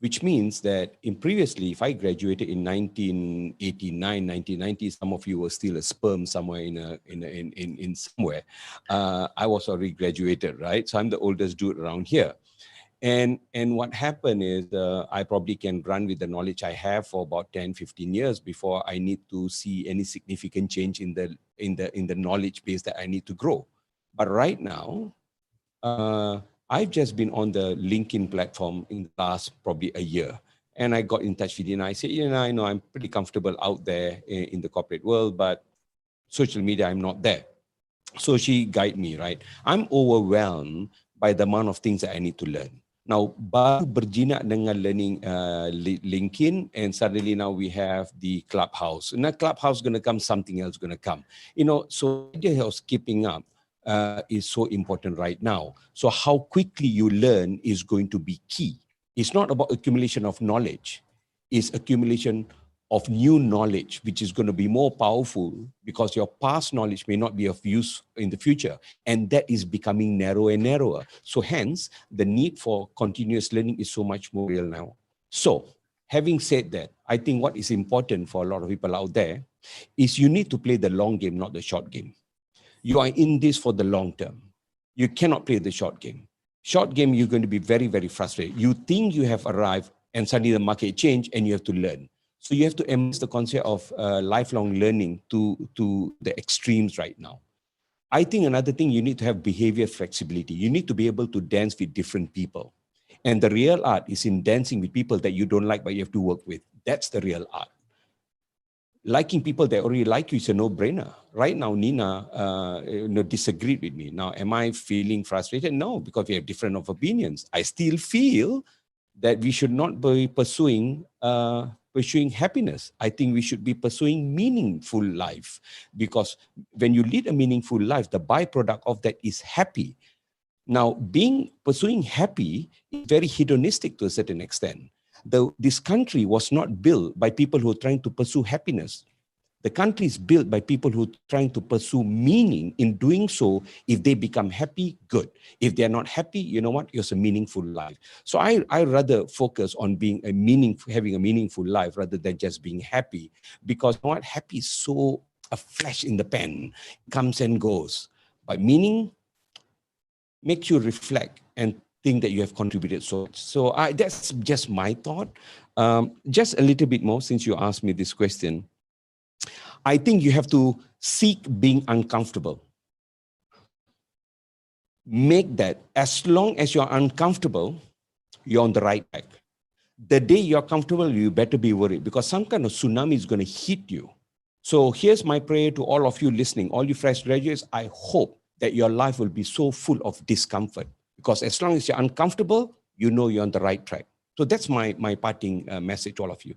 which means that previously, if I graduated in 1989, 1990, some of you were still a sperm somewhere in somewhere. I was already graduated, right? So I'm the oldest dude around here. And what happened is I probably can run with the knowledge I have for about 10, 15 years before I need to see any significant change in the knowledge base that I need to grow. But right now, I've just been on the LinkedIn platform in the last probably a year. And I got in touch with you and I said, I know I'm pretty comfortable out there in the corporate world, but social media, I'm not there. So she guided me, right? I'm overwhelmed by the amount of things that I need to learn. Now, baru berjinak dengan learning LinkedIn, and suddenly now we have the Clubhouse. Now, Clubhouse going to come, something else going to come. So the idea of keeping up is so important right now. So how quickly you learn is going to be key. It's not about accumulation of knowledge. It's accumulation of new knowledge, which is going to be more powerful because your past knowledge may not be of use in the future. And that is becoming narrower and narrower. So hence, the need for continuous learning is so much more real now. So having said that, I think what is important for a lot of people out there is you need to play the long game, not the short game. You are in this for the long term. You cannot play the short game. Short game, you're going to be very, very frustrated. You think you have arrived and suddenly the market change and you have to learn. So you have to embrace the concept of lifelong learning to the extremes right now. I think another thing, you need to have behavior flexibility. You need to be able to dance with different people. And the real art is in dancing with people that you don't like, but you have to work with. That's the real art. Liking people that already like you is a no-brainer. Right now, Nina disagreed with me. Now, am I feeling frustrated? No, because we have different of opinions. I still feel that we should not be pursuing happiness. I think we should be pursuing meaningful life, because when you lead a meaningful life, the byproduct of that is happy. Now, pursuing happy is very hedonistic to a certain extent. This country was not built by people who are trying to pursue happiness. The country is built by people who are trying to pursue meaning. In doing so, if they become happy, good. If they're not happy, you know what? It's a meaningful life. So I rather focus on having a meaningful life rather than just being happy. Because you know what? Happy is so a flash in the pan. It comes and goes. But meaning makes you reflect and think that you have contributed so much. So that's just my thought. Just a little bit more, since you asked me this question. I think you have to seek being uncomfortable. Make that, as long as you're uncomfortable, you're on the right track. The day you're comfortable, you better be worried because some kind of tsunami is going to hit you. So here's my prayer to all of you listening, all you fresh graduates. I hope that your life will be so full of discomfort because as long as you're uncomfortable, you know you're on the right track. So that's my parting message to all of you.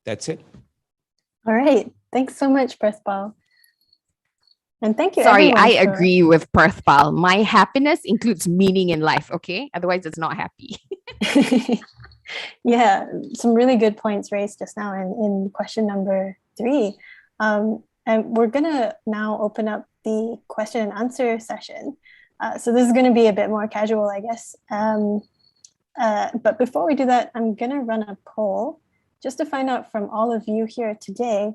That's it. All right. Thanks so much, Berthold. And thank you, Sorry, everyone, I agree with Berthold. My happiness includes meaning in life, okay? Otherwise, it's not happy. Yeah, some really good points raised just now in question number 3. And we're going to now open up the question and answer session. So this is going to be a bit more casual, I guess. But before we do that, I'm going to run a poll just to find out from all of you here today,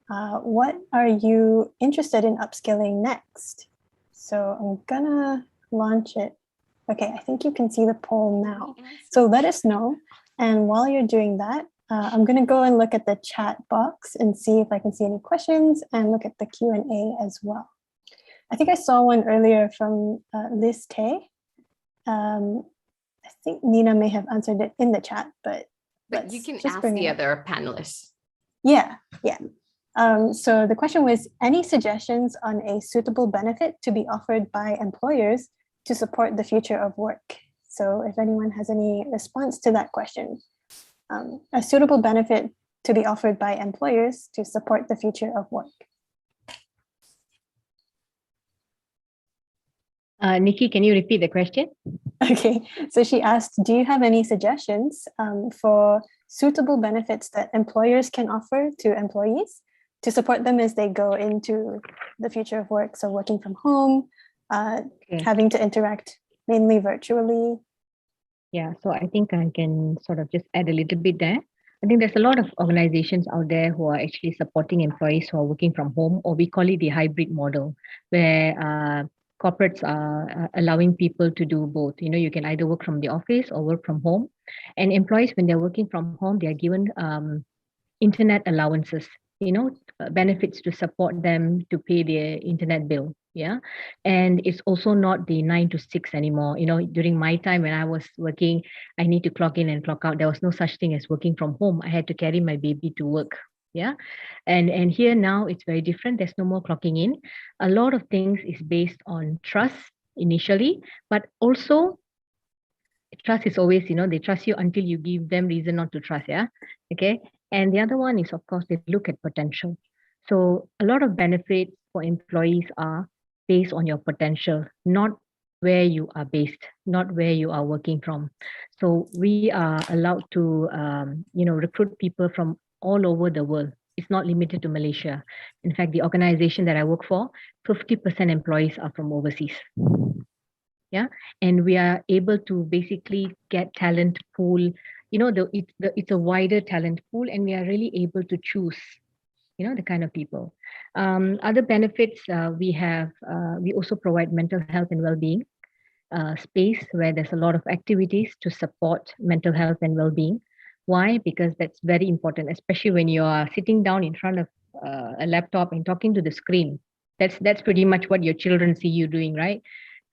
what are you interested in upskilling next? So I'm going to launch it. Okay, I think you can see the poll now. So let us know. And while you're doing that, I'm going to go and look at the chat box and see if I can see any questions and look at the Q&A as well. I think I saw one earlier from Liz Tay. I think Nina may have answered it in the chat, but you can ask the other panelists. Yeah. So the question was, any suggestions on a suitable benefit to be offered by employers to support the future of work? So if anyone has any response to that question, a suitable benefit to be offered by employers to support the future of work. Nikki, can you repeat the question? Okay, so she asked, do you have any suggestions for suitable benefits that employers can offer to employees to support them as they go into the future of work? So working from home, having to interact mainly virtually. Yeah, so I think I can sort of just add a little bit there. I think there's a lot of organizations out there who are actually supporting employees who are working from home, or we call it the hybrid model, where corporates are allowing people to do both. You know, you can either work from the office or work from home. And employees, when they're working from home, they're given internet allowances, you know, benefits to support them to pay their internet bill. Yeah. And it's also not the 9 to 6 anymore. You know, during my time when I was working, I need to clock in and clock out. There was no such thing as working from home. I had to carry my baby to work. Yeah. And here now it's very different. There's no more clocking in. A lot of things is based on trust initially, but also trust is always, you know, they trust you until you give them reason not to trust. Yeah. Okay. And the other one is, of course, they look at potential. So a lot of benefits for employees are based on your potential, not where you are based, not where you are working from. So we are allowed to, recruit people from all over the world. It's not limited to Malaysia. In fact, the organization that I work for, 50% employees are from overseas. Yeah, and we are able to basically get talent pool. You know, it's a wider talent pool, and we are really able to choose, you know, the kind of people. Other benefits we have, we also provide mental health and well-being space where there's a lot of activities to support mental health and well-being. Why? Because that's very important, especially when you are sitting down in front of a laptop and talking to the screen. That's pretty much what your children see you doing, right?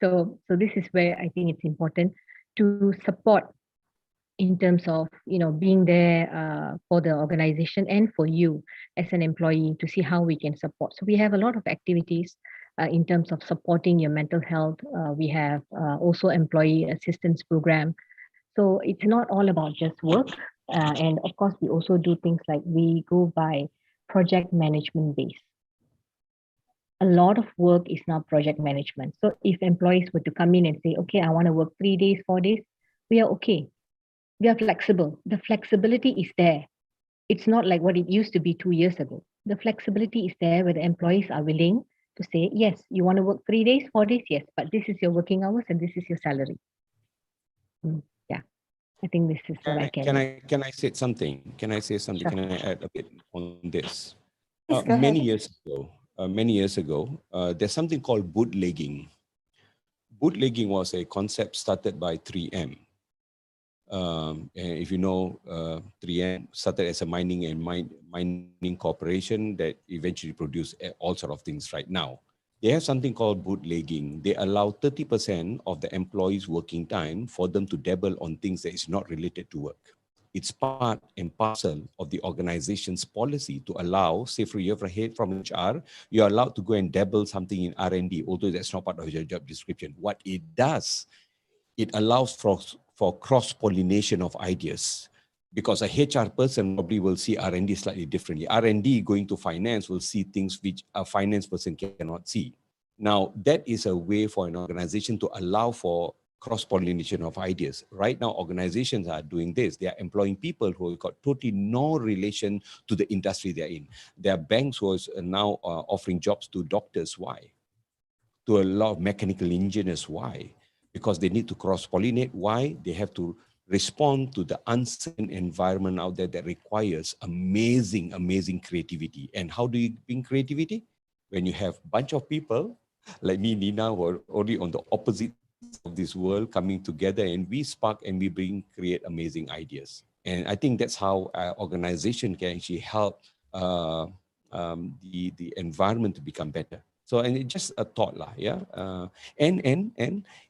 So this is where I think it's important to support in terms of, you know, being there for the organization and for you as an employee to see how we can support. So we have a lot of activities in terms of supporting your mental health. We have also employee assistance program. So it's not all about just work. And of course, we also do things like we go by project management base. A lot of work is now project management. So if employees were to come in and say, okay, I want to work 3 days, 4 days, we are okay. We are flexible. The flexibility is there. It's not like what it used to be 2 years ago. The flexibility is there where the employees are willing to say, yes, you want to work 3 days, 4 days, yes, but this is your working hours and this is your salary. Yeah, I think this is what I can. Can I say something? Can I say something? Sure. Can I add a bit on this? Please go Many ahead. years ago, there's something called bootlegging. Bootlegging was a concept started by 3M. And if you know, 3M started as a mining corporation that eventually produced all sort of things right now. They have something called bootlegging. They allow 30% of the employees' working time for them to dabble on things that is not related to work. It's part and parcel of the organization's policy to allow, say for you have a head from HR, you're allowed to go and dabble something in R&D, although that's not part of your job description. What it does, it allows for cross-pollination of ideas, because a HR person probably will see R&D slightly differently. R&D going to finance will see things which a finance person cannot see. Now, that is a way for an organization to allow for cross-pollination of ideas. Right now, organizations are doing this. They are employing people who have got totally no relation to the industry they're in. There are banks who are now offering jobs to doctors. Why? To a lot of mechanical engineers. Why? Because they need to cross-pollinate. Why? They have to respond to the uncertain environment out there that requires amazing, amazing creativity. And how do you bring creativity? When you have a bunch of people like me, Nina, who are already on the opposite of this world coming together, and we spark and we create amazing ideas. And I think that's how our organization can actually help the environment to become better. So, and it's just a thought lah, yeah. And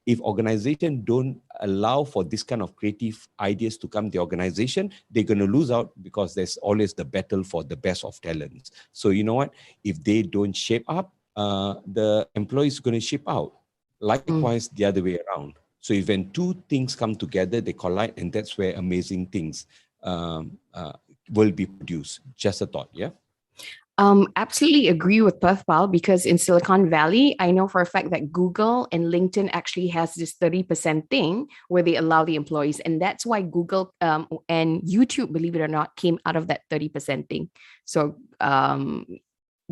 if organization don't allow for this kind of creative ideas to come to the organization, they're going to lose out, because there's always the battle for the best of talents. So you know what? If they don't shape up, the employees are going to ship out. Likewise, the other way around. So if when two things come together, they collide, and that's where amazing things will be produced. Just a thought, yeah. Absolutely agree with Berthold, because in Silicon Valley, I know for a fact that Google and LinkedIn actually has this 30% thing where they allow the employees. And that's why Google and YouTube, believe it or not, came out of that 30% thing. So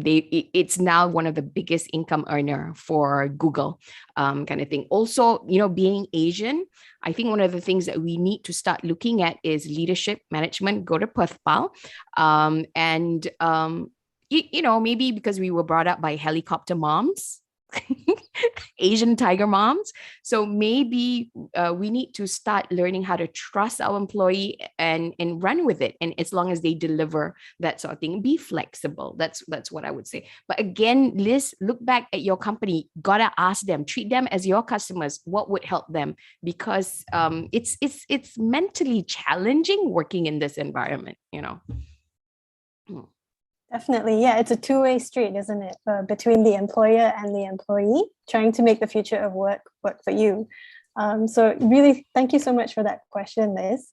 it's now one of the biggest income earner for Google, kind of thing. Also, you know, being Asian, I think one of the things that we need to start looking at is leadership management. Go to Berthold, and you know, maybe because we were brought up by helicopter moms, Asian tiger moms. So maybe we need to start learning how to trust our employee and run with it. And as long as they deliver that sort of thing, be flexible. That's what I would say. But again, Liz, look back at your company. Gotta ask them, treat them as your customers. What would help them? Because it's mentally challenging working in this environment, you know. Definitely. Yeah, it's a two-way street, isn't it? Between the employer and the employee, trying to make the future of work for you. So really, thank you so much for that question, Liz.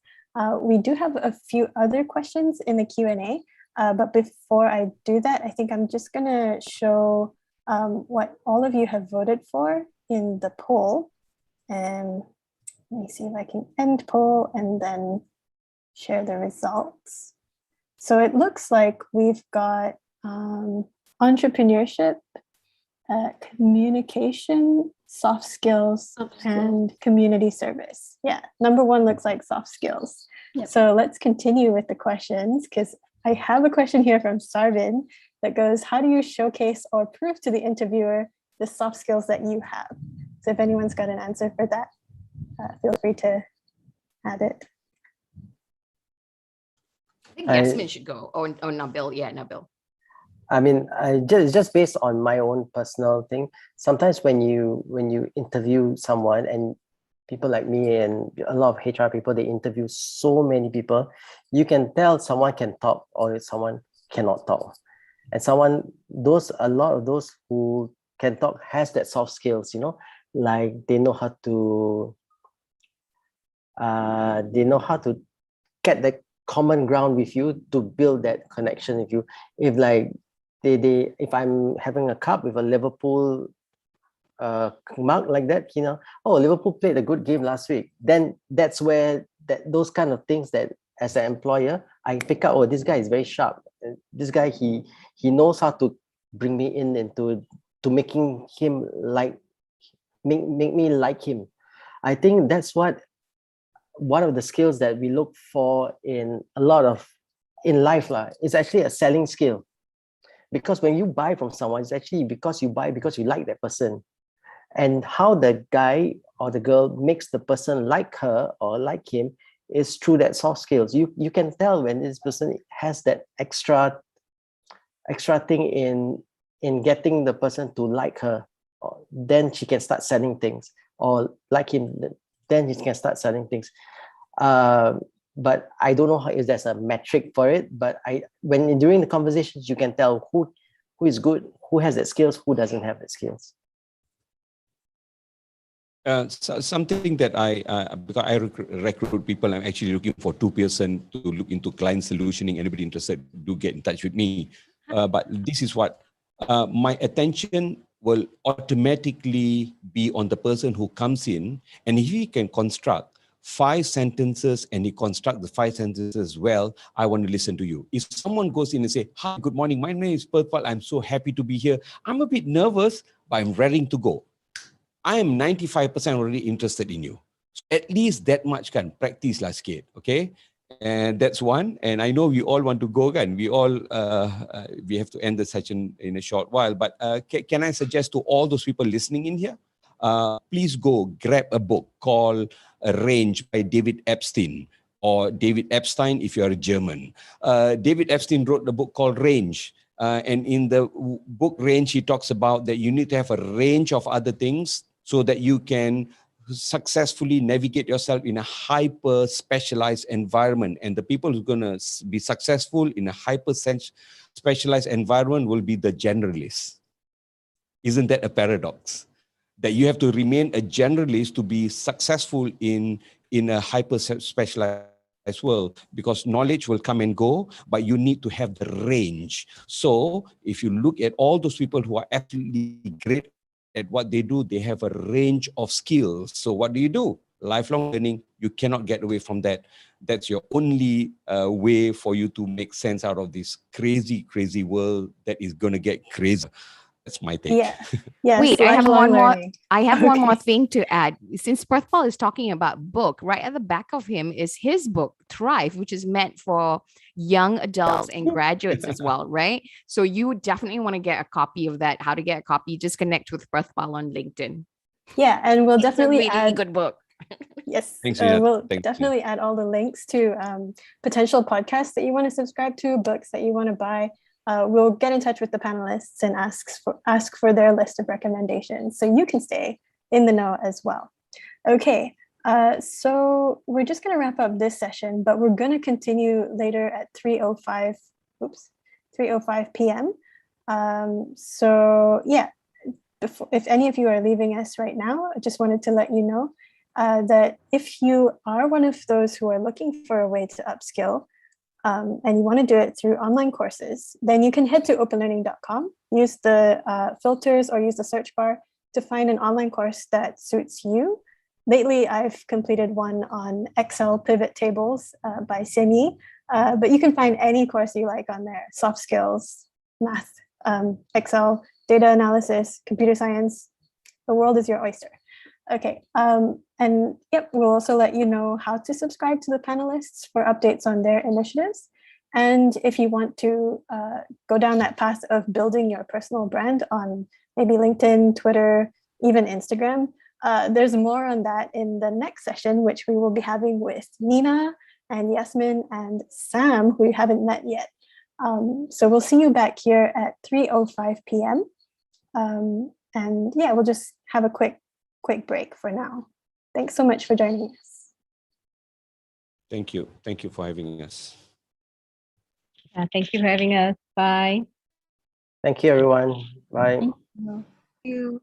We do have a few other questions in the Q&A, but before I do that, I think I'm just going to show what all of you have voted for in the poll. And let me see if I can end poll and then share the results. So it looks like we've got entrepreneurship, communication, soft skills, and community service. Yeah, number one looks like soft skills. Yep. So let's continue with the questions, because I have a question here from Sarvin that goes, how do you showcase or prove to the interviewer the soft skills that you have? So if anyone's got an answer for that, feel free to add it. I think Yasmin should go, or Nabeel. Yeah, Nabeel. I mean, just based on my own personal thing, sometimes when you interview someone, and people like me and a lot of HR people, they interview so many people, you can tell someone can talk or someone cannot talk. And a lot of those who can talk has that soft skills, you know, like they know how to get the common ground with you, to build that connection with you. If like if I'm having a cup with a Liverpool mug like that, you know, oh, Liverpool played a good game last week, then that's where those kind of things that as an employer I pick up, oh, this guy is very sharp, this guy he knows how to bring me into making him make me like him. I think that's one of the skills that we look for in life is actually a selling skill. Because when you buy from someone, it's actually because you buy because you like that person. And how the guy or the girl makes the person like her or like him is through that soft skills. You can tell when this person has that extra thing in getting the person to like her, then she can start selling things, or like him, then he can start selling things. But I don't know if there's a metric for it, but when during the conversations, you can tell who is good, who has that skills, who doesn't have that skills. Something that because I recruit people, I'm actually looking for 2 person to look into client solutioning. Anybody interested, do get in touch with me. But this is what my attention will automatically be on the person who comes in, and if he can construct 5 sentences and he construct the 5 sentences well, I want to listen to you. If someone goes in and say, "Hi, good morning, my name is Berthold, I'm so happy to be here. I'm a bit nervous, but I'm ready to go." I am 95% already interested in you. So at least that much can practice lah sikit, okay? And that's one. And I know we all want to go, kan? We all, we have to end the session in a short while. But can I suggest to all those people listening in here, please go grab a book called Range by David Epstein, or David Epstein if you're a German. David Epstein wrote a book called Range. And in the book Range, he talks about that you need to have a range of other things so that you can successfully navigate yourself in a hyper specialized environment. And the people who are going to be successful in a hyper specialized environment will be the generalists. Isn't that a paradox? That you have to remain a generalist to be successful in a hyper specialized as well, because knowledge will come and go, but you need to have the range. So if you look at all those people who are absolutely great at what they do, they have a range of skills. So what do? Lifelong learning. You cannot get away from that. That's your only way for you to make sense out of this crazy, crazy world that is going to get crazy. That's my take. Yeah. Yes, Wait, I have lifelong one more. learning. I have one more Okay. thing to add. Since Berthold is talking about book, right at the back of him is his book Thrive, which is meant for young adults and graduates as well, right? So you definitely want to get a copy of that. How to get a copy? Just connect with Berthold on LinkedIn. Yeah, and we'll It's definitely a really add. good book. Yes, Thanks, Nina. we'll Thanks, definitely add all the links to potential podcasts that you want to subscribe to, books that you want to buy. We'll get in touch with the panelists and ask for their list of recommendations so you can stay in the know as well. Okay, so we're just going to wrap up this session, but we're going to continue later at 3:05 p.m. So yeah, if any of you are leaving us right now, I just wanted to let you know that if you are one of those who are looking for a way to upskill, and you want to do it through online courses, then you can head to openlearning.com, use the filters or use the search bar to find an online course that suits you. Lately, I've completed one on Excel pivot tables by Simi, but you can find any course you like on there: soft skills, math, Excel, data analysis, computer science. The world is your oyster. Okay, and yep, we'll also let you know how to subscribe to the panelists for updates on their initiatives. And if you want to go down that path of building your personal brand on maybe LinkedIn, Twitter, even Instagram, there's more on that in the next session, which we will be having with Nina and Yasmin and Sam, who we haven't met yet. So we'll see you back here at 3:05 p.m. And yeah, we'll just have a quick break for now. Thanks so much for joining us. Thank you. Thank you for having us. Thank you for having us. Bye. Thank you, everyone. Bye. Thank you. Thank you.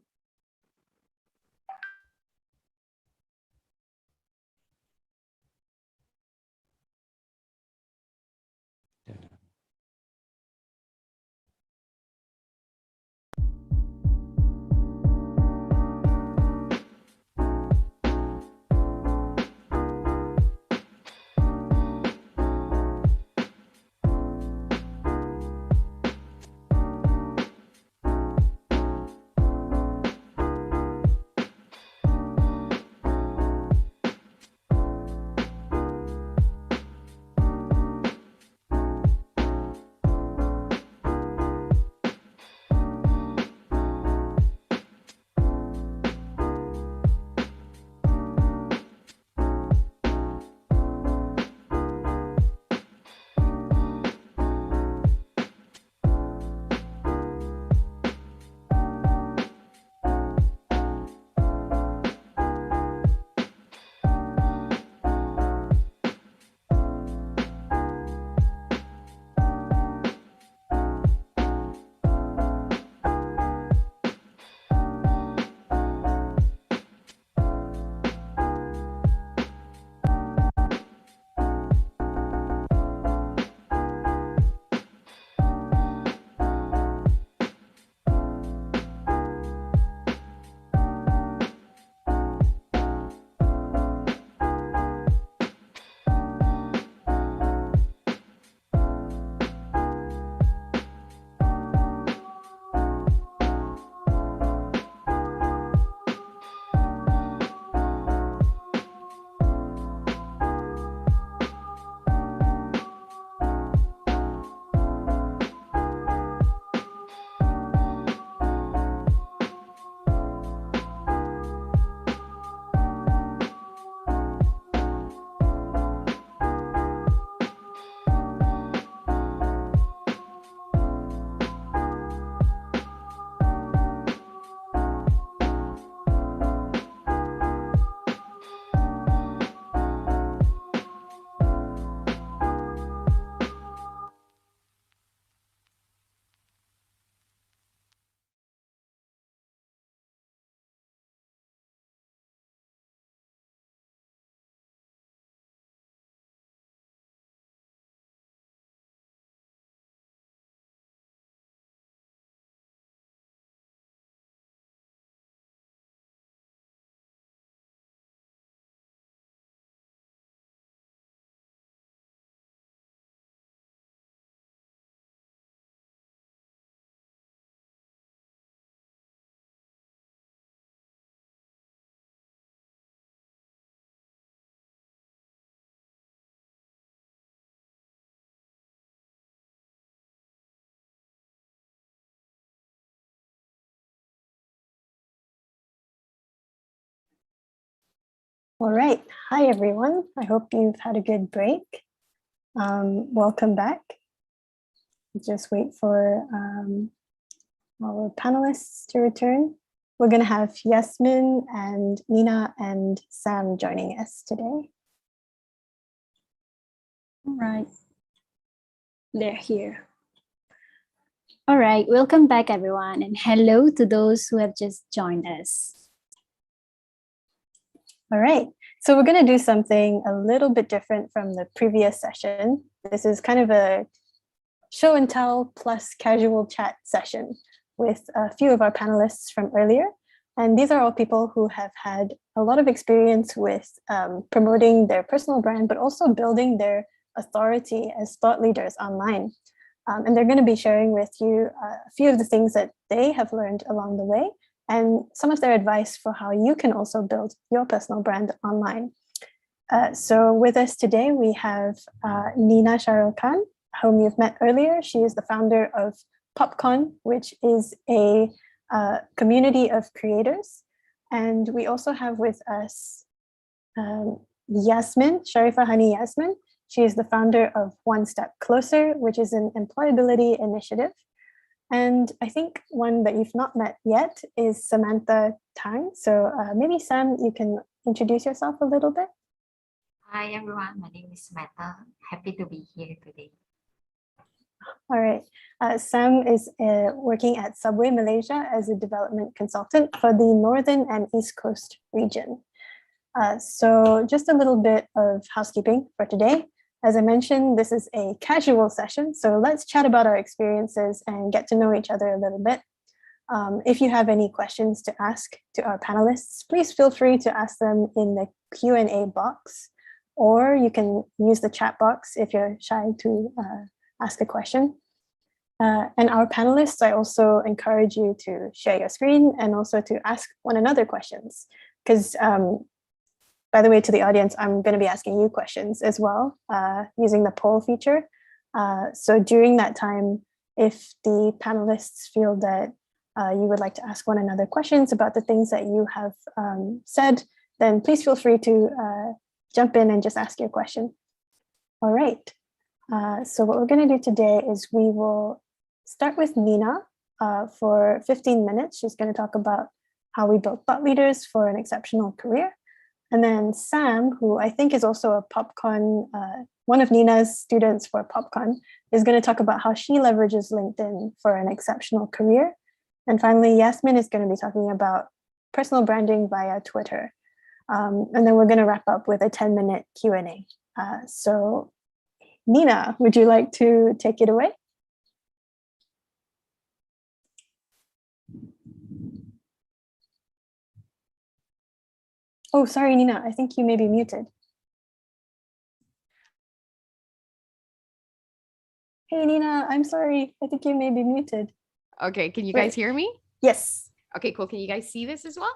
All right. Hi, everyone. I hope you've had a good break. Welcome back. Just wait for our panelists to return. We're going to have Yasmin and Nina and Sam joining us today. All right. They're here. All right. Welcome back, everyone. And hello to those who have just joined us. All right. So we're going to do something a little bit different from the previous session. This is kind of a show and tell plus casual chat session with a few of our panelists from earlier. And these are all people who have had a lot of experience with promoting their personal brand, but also building their authority as thought leaders online. And they're going to be sharing with you a few of the things that they have learned along the way and some of their advice for how you can also build your personal brand online. So with us today, we have Nina Sharil Khan, whom you've met earlier. She is the founder of PopCon, which is a community of creators. And we also have with us Yasmin, Sharifah Yasmin. She is the founder of One Step Closer, which is an employability initiative. And I think one that you've not met yet is Samantha Tang. So maybe Sam, you can introduce yourself a little bit. Hi everyone, my name is Samantha. Happy to be here today. All right. Sam is working at Subway Malaysia as a development consultant for the Northern and East Coast region. So just a little bit of housekeeping for today. As I mentioned, this is a casual session, so let's chat about our experiences and get to know each other a little bit. If you have any questions to ask to our panelists, please feel free to ask them in the Q&A box, or you can use the chat box if you're shy to ask a question. And our panelists, I also encourage you to share your screen and also to ask one another questions, because by the way, to the audience, I'm going to be asking you questions as well using the poll feature. So during that time, if the panelists feel that you would like to ask one another questions about the things that you have said, then please feel free to jump in and just ask your question. All right. So what we're going to do today is we will start with Nina for 15 minutes. She's going to talk about how we build thought leaders for an exceptional career. And then Sam, who I think is also a PopCon, one of Nina's students for PopCon, is going to talk about how she leverages LinkedIn for an exceptional career. And finally, Yasmin is going to be talking about personal branding via Twitter. And then we're going to wrap up with a 10-minute Q&A. So Nina, would you like to take it away? Oh, sorry, Nina, I think you may be muted. Hey, Nina, I'm sorry. I think you may be muted. Okay, can you guys hear me? Yes. Okay, cool. Can you guys see this as well?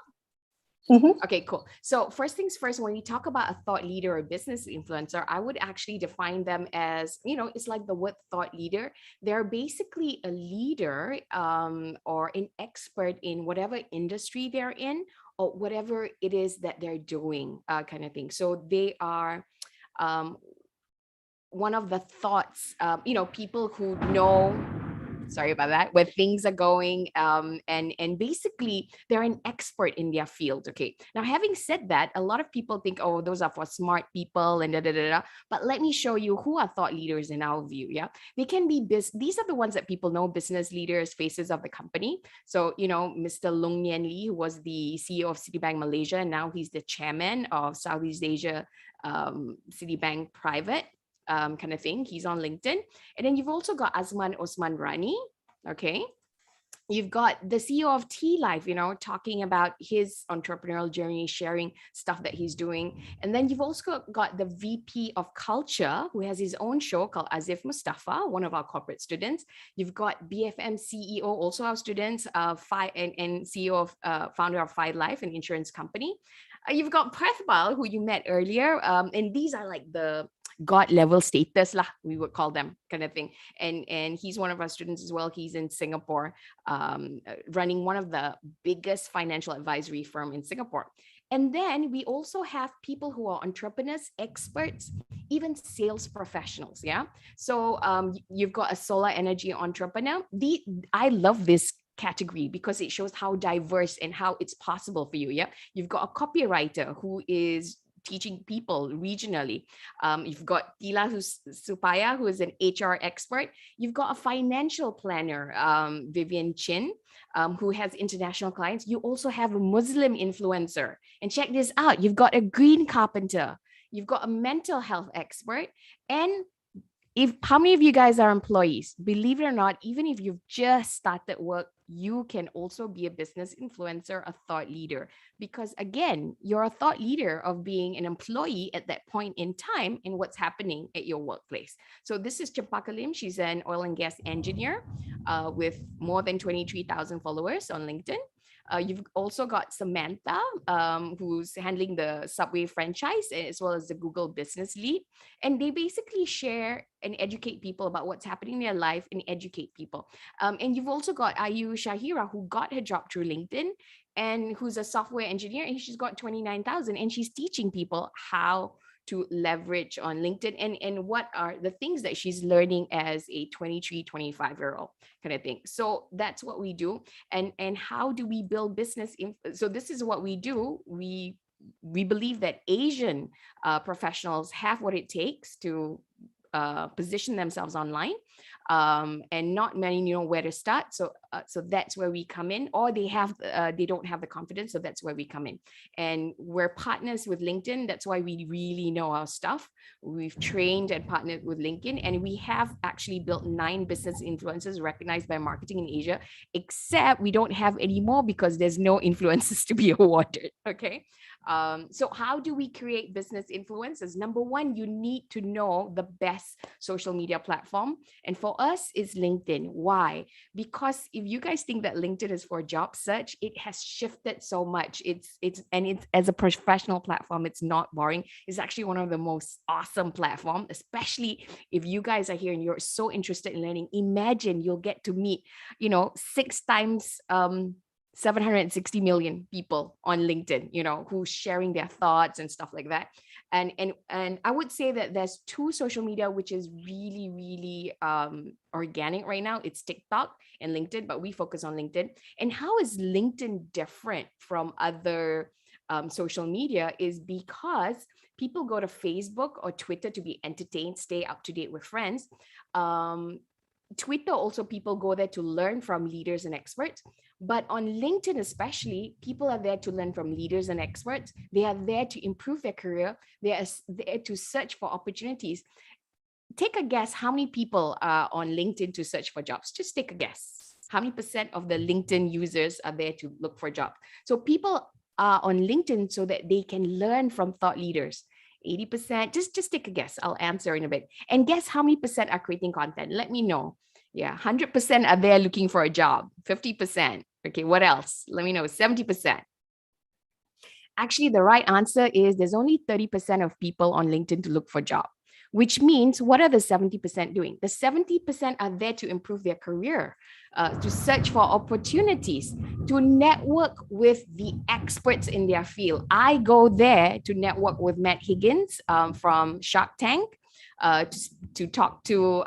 Mm-hmm. Okay, cool. So first things first, when we talk about a thought leader or business influencer, I would actually define them as, it's like the word thought leader. They're basically a leader or an expert in whatever industry they're in or whatever it is that they're doing kind of thing. So they are one of the thoughts, people who know, sorry about that, where things are going, and basically they're an expert in their field. Okay, now having said that, a lot of people think, oh, those are for smart people and but let me show you who are thought leaders in our view. Yeah, they can be these are the ones that people know, business leaders, faces of the company. So Mr. Loong Nien Lee, who was the CEO of Citibank Malaysia, and now he's the chairman of Southeast Asia Citibank Private. Kind of thing. He's on LinkedIn. And then you've also got Azman Osman Rani. Okay. You've got the CEO of T Life, talking about his entrepreneurial journey, sharing stuff that he's doing. And then you've also got the VP of Culture, who has his own show called Azif Mustafa, one of our corporate students. You've got BFM CEO, also our students, and CEO of founder of Five Life, an insurance company. You've got Prethbal, who you met earlier. And these are like the God level status lah, we would call them, kind of thing. And he's one of our students as well. He's in Singapore, running one of the biggest financial advisory firm in Singapore. And then we also have people who are entrepreneurs, experts, even sales professionals. Yeah. So you've got a solar energy entrepreneur. I love this category because it shows how diverse and how it's possible for you. Yeah. You've got a copywriter who is teaching people regionally. You've got Tila Supia, who is an HR expert. You've got a financial planner, Vivian Chin, who has international clients. You also have a Muslim influencer. And check this out. You've got a green carpenter. You've got a mental health expert. And how many of you guys are employees? Believe it or not, even if you've just started work, you can also be a business influencer, a thought leader, because again, you're a thought leader of being an employee at that point in time in what's happening at your workplace. So this is Chempaka Lim. She's an oil and gas engineer with more than 23,000 followers on LinkedIn. You've also got Samantha, who's handling the Subway franchise, as well as the Google business lead. And they basically share and educate people about what's happening in their life and educate people. And you've also got Ayu Shahira, who got her job through LinkedIn and who's a software engineer, and she's got 29,000, and she's teaching people how to leverage on LinkedIn and what are the things that she's learning as a 23, 25-year-old kind of thing. So that's what we do. And how do we build business? So this is what we do. We believe that Asian professionals have what it takes to position themselves online, and not many know where to start. So that's where we come in, or they don't have the confidence. So that's where we come in, and we're partners with LinkedIn. That's why we really know our stuff. We've trained and partnered with LinkedIn, and we have actually built 9 business influencers recognized by marketing in Asia, except we don't have any more because there's no influencers to be awarded. Okay. So how do we create business influencers? Number one, you need to know the best social media platform. And for us, it's LinkedIn. Why? Because if you guys think that LinkedIn is for job search, it has shifted so much. It's as a professional platform, it's not boring. It's actually one of the most awesome platforms, especially if you guys are here and you're so interested in learning. Imagine you'll get to meet, 6 times 760 million people on LinkedIn, who's sharing their thoughts and stuff like that. And I would say that there's 2 social media which is really, really organic right now. It's TikTok and LinkedIn, but we focus on LinkedIn. And how is LinkedIn different from other social media is because people go to Facebook or Twitter to be entertained, stay up to date with friends. Twitter also, people go there to learn from leaders and experts. But on LinkedIn especially, people are there to learn from leaders and experts. They are there to improve their career. They are there to search for opportunities. Take a guess how many people are on LinkedIn to search for jobs. Just take a guess. How many % of the LinkedIn users are there to look for jobs? So people are on LinkedIn so that they can learn from thought leaders. 80%, just take a guess. I'll answer in a bit. And guess how many % are creating content? Let me know. Yeah, 100% are there looking for a job. 50%. Okay, what else? Let me know. 70%. Actually, the right answer is there's only 30% of people on LinkedIn to look for a job, which means what are the 70% doing? The 70% are there to improve their career, to search for opportunities, to network with the experts in their field. I go there to network with Matt Higgins from Shark Tank, to talk to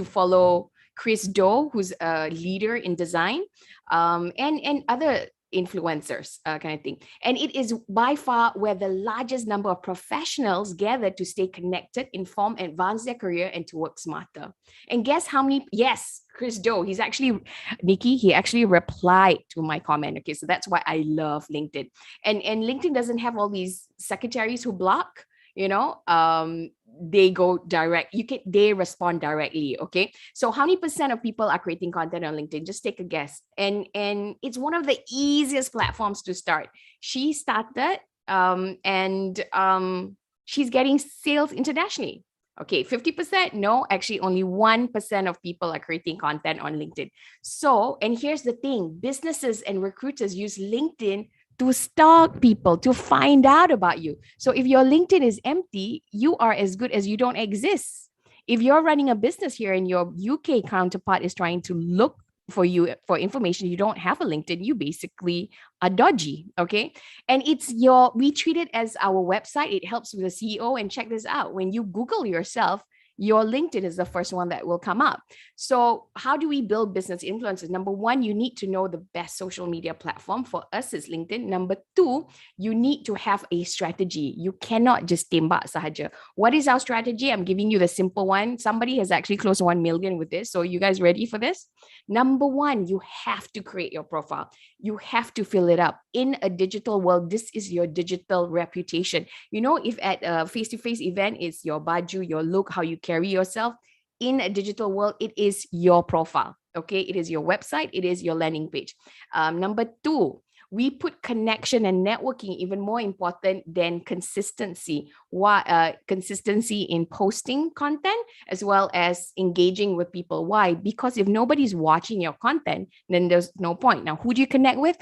follow Chris Do, who's a leader in design, and other influencers kind of thing. And it is by far where the largest number of professionals gather to stay connected, inform, advance their career, and to work smarter. And guess how many? Yes, Chris Do. He's actually, Nikki, he actually replied to my comment. Okay, so that's why I love LinkedIn. And LinkedIn doesn't have all these secretaries who block. They go direct. They respond directly. Okay. So how many % of people are creating content on LinkedIn? Just take a guess. And it's one of the easiest platforms to start. She started, and she's getting sales internationally. Okay, 50%? No, actually only 1% of people are creating content on LinkedIn. So, and here's the thing, businesses and recruiters use LinkedIn to stalk people, to find out about you. So if your LinkedIn is empty, you are as good as you don't exist. If you're running a business here and your UK counterpart is trying to look for you, for information, you don't have a LinkedIn, you basically are dodgy. Okay. And we treat it as our website. It helps with the CEO. And check this out. When you Google yourself, your LinkedIn is the first one that will come up. So how do we build business influencers? Number one, you need to know the best social media platform. For us, it's LinkedIn. Number two, you need to have a strategy. You cannot just tembak sahaja. What is our strategy? I'm giving you the simple one. Somebody has actually closed 1 million with this. So you guys ready for this? Number one, you have to create your profile. You have to fill it up. In a digital world, this is your digital reputation. You know, if at a face-to-face event, it's your baju, your look, how you carry yourself. In a digital world, it is your profile. Okay, it is your website. It is your landing page. Number two, we put connection and networking even more important than consistency. Consistency in posting content as well as engaging with people. Why? Because if nobody's watching your content, then there's no point. Now, who do you connect with?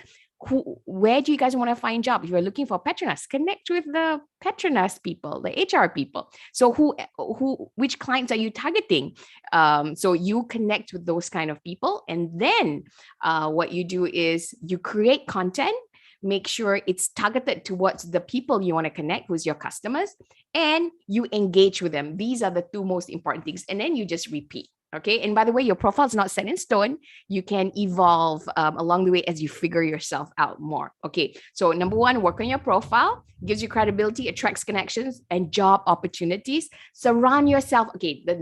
Where do you guys want to find jobs? If you're looking for Petronas, connect with the Petronas people, the HR people. So which clients are you targeting? So you connect with those kind of people. And then what you do is you create content, make sure it's targeted towards the people you want to connect with, your customers, and you engage with them. These are the two most important things. And then you just repeat. Okay. And by the way, your profile is not set in stone. You can evolve along the way as you figure yourself out more. Okay. So number one, work on your profile, gives you credibility, attracts connections and job opportunities. Surround yourself. Okay. The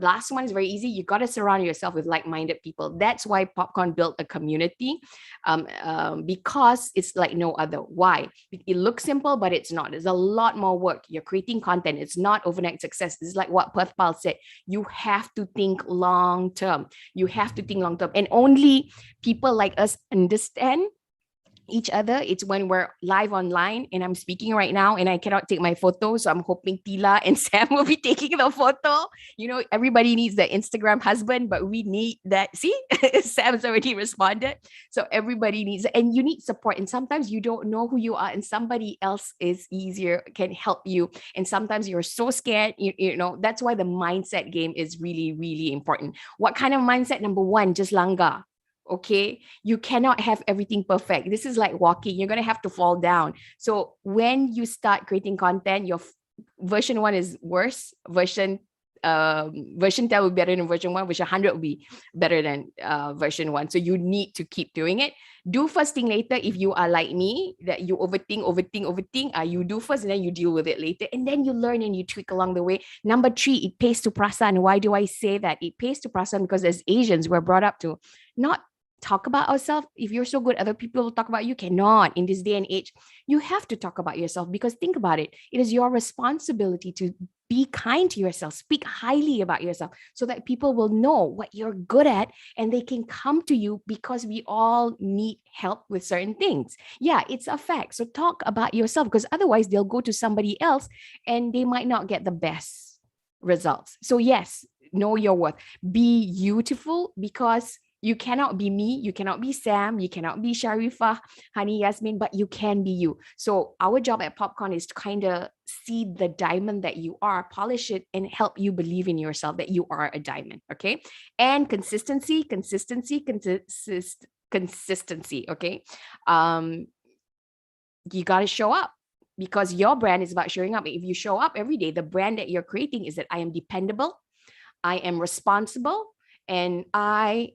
last one is very easy. You got to surround yourself with like-minded people. That's why Popcorn built a community because it's like no other. Why? It looks simple, but it's not. There's a lot more work. You're creating content. It's not overnight success. It's like what Perthpal said. You have to think long term. You have to think long term. And only people like us understand each other. It's when we're live online and I'm speaking right now and I cannot take my photo. So I'm hoping Tila and Sam will be taking the photo. You know, everybody needs the Instagram husband, but we need that. See, Sam's already responded. So everybody needs, and you need support. And sometimes you don't know who you are and somebody else is easier, can help you. And sometimes you're so scared, you know, that's why the mindset game is really, really important. What kind of mindset? Number one, just langgar. Okay, you cannot have everything perfect. This is like walking. You're going to have to fall down. So when you start creating content, your version 1 is worse. Version 10 will be better than version 1. Version 100 will be better than version 1. So you need to keep doing it. Do first thing later. If you are like me, that you overthink, you do first and then you deal with it later. And then you learn and you tweak along the way. Number 3, it pays to prasan. Why do I say that? It pays to prasan because as Asians, we're brought up to not talk about ourselves. If you're so good, other people will talk about you. Cannot. In this day and age, you have to talk about yourself because think about it. It is your responsibility to be kind to yourself, speak highly about yourself so that people will know what you're good at and they can come to you because we all need help with certain things. Yeah, it's a fact. So talk about yourself because otherwise they'll go to somebody else and they might not get the best results. So yes, know your worth. Be beautiful because you cannot be me, you cannot be Sam, you cannot be Sharifah, Honey, Yasmin, but you can be you. So our job at Popcorn is to kind of see the diamond that you are, polish it, and help you believe in yourself that you are a diamond, okay? And consistency, okay? You got to show up because your brand is about showing up. If you show up every day, the brand that you're creating is that I am dependable, I am responsible, and I'm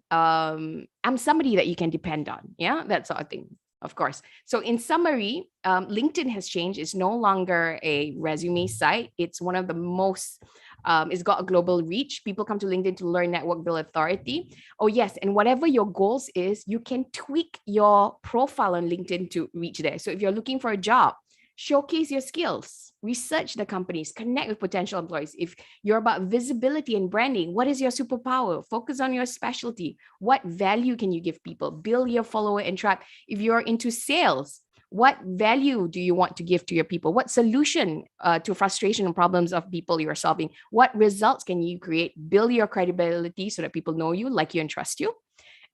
somebody that you can depend on. Yeah, that sort of thing, of course. So in summary, LinkedIn has changed. It's no longer a resume site. It's one of the most, it's got a global reach. People come to LinkedIn to learn, network, build authority. Oh yes, and whatever your goals is, you can tweak your profile on LinkedIn to reach there. So if you're looking for a job, showcase your skills, research the companies, connect with potential employees. If you're about visibility and branding, what is your superpower? Focus on your specialty. What value can you give people? Build your follower and tribe. If you're into sales, what value do you want to give to your people? What solution to frustration and problems of people you're solving? What results can you create? Build your credibility so that people know you, like you, and trust you.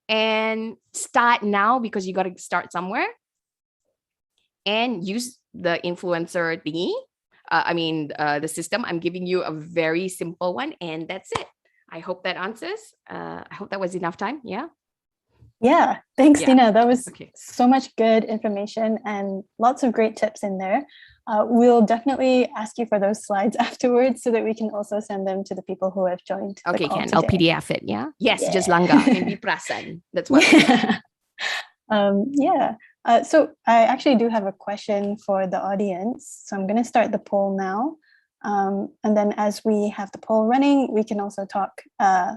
And start now because you got to start somewhere. And use the influencer thingy. The system. I'm giving you a very simple one, and that's it. I hope that answers. I hope that was enough time. Yeah. Yeah, thanks, Yeah. Tina. That was Okay. so much good information and lots of great tips in there. We'll definitely ask you for those slides afterwards so that we can also send them to the people who have joined the Okay, call Ken, today. I'll PDF it. Yeah. Yes, just Yeah. Langa. Can be prasan. That's what. Yeah. So I actually do have a question for the audience. So I'm going to start the poll now. And then as we have the poll running, we can also talk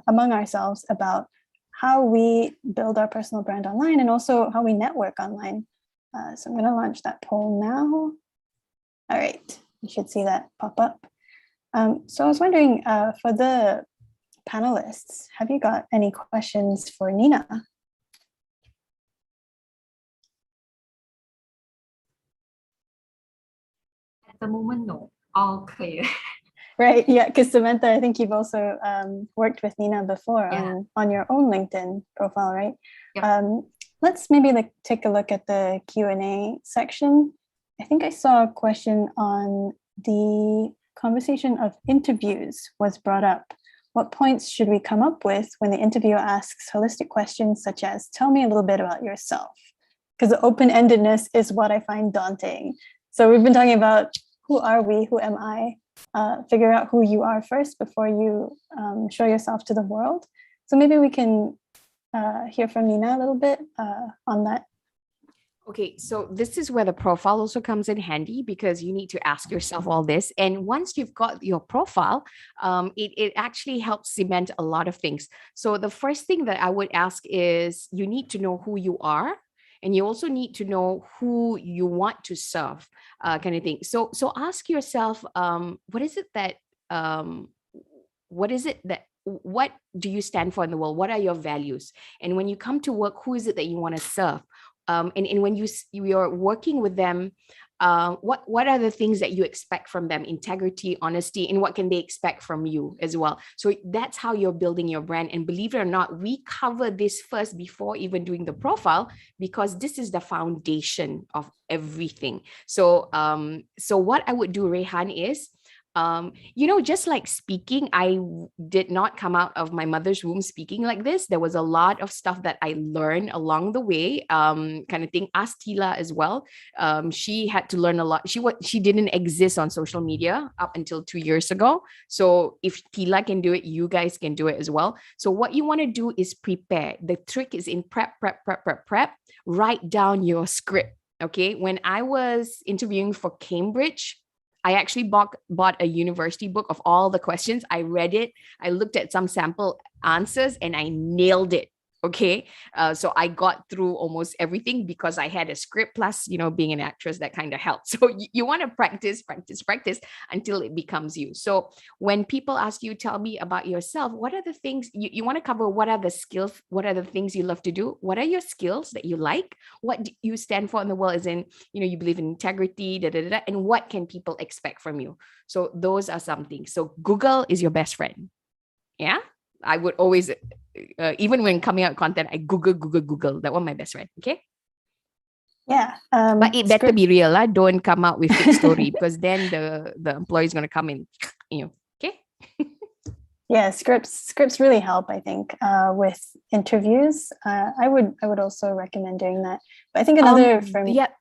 among ourselves about how we build our personal brand online and also how we network online. So I'm going to launch that poll now. All right, you should see that pop up. So I was wondering, for the panelists, have you got any questions for Nina? At the moment, no. All clear. Right, yeah, because Samantha, I think you've also worked with Nina before Yeah. on your own LinkedIn profile, right? Yep. Let's maybe take a look at the Q&A section. I think I saw a question on the conversation of interviews was brought up. What points should we come up with when the interviewer asks holistic questions such as, tell me a little bit about yourself? Because the open-endedness is what I find daunting. So we've been talking about who are we, who am I? Figure out who you are first before you show yourself to the world. So maybe we can hear from Nina a little bit on that. Okay, so this is where the profile also comes in handy because you need to ask yourself all this. And once you've got your profile, it actually helps cement a lot of things. So the first thing that I would ask is you need to know who you are. And you also need to know who you want to serve, kind of thing. So ask yourself, what is it that what do you stand for in the world? What are your values? And when you come to work, who is it that you want to serve? And when you're working with them, what are the things that you expect from them? Integrity, honesty, and what can they expect from you as well? So that's how you're building your brand. And believe it or not, we cover this first before even doing the profile, because this is the foundation of everything. So what I would do, Rehan, is just like speaking, I did not come out of my mother's womb speaking like this. There was a lot of stuff that I learned along the way, kind of thing. Ask Tila as well. She had to learn a lot. She didn't exist on social media up until 2 years ago. So if Tila can do it, you guys can do it as well. So what you want to do is prepare. The trick is in prep. Write down your script. Okay. When I was interviewing for Cambridge, I actually bought a university book of all the questions. I read it. I looked at some sample answers and I nailed it. Okay. So I got through almost everything because I had a script, plus, being an actress, that kind of helped. So you want to practice until it becomes you. So when people ask you, tell me about yourself, what are the things you want to cover? What are the skills? What are the things you love to do? What are your skills that you like? What do you stand for in the world? As in, you believe in integrity, and what can people expect from you? So those are some things. So Google is your best friend. Yeah. I would always, even when coming out content, I Google. That one, my best friend. Okay. Yeah. But it better be real. Don't come out with fake story, because then the employee is going to come in, okay. Yeah, scripts really help, I think, with interviews. I would also recommend doing that. But I think another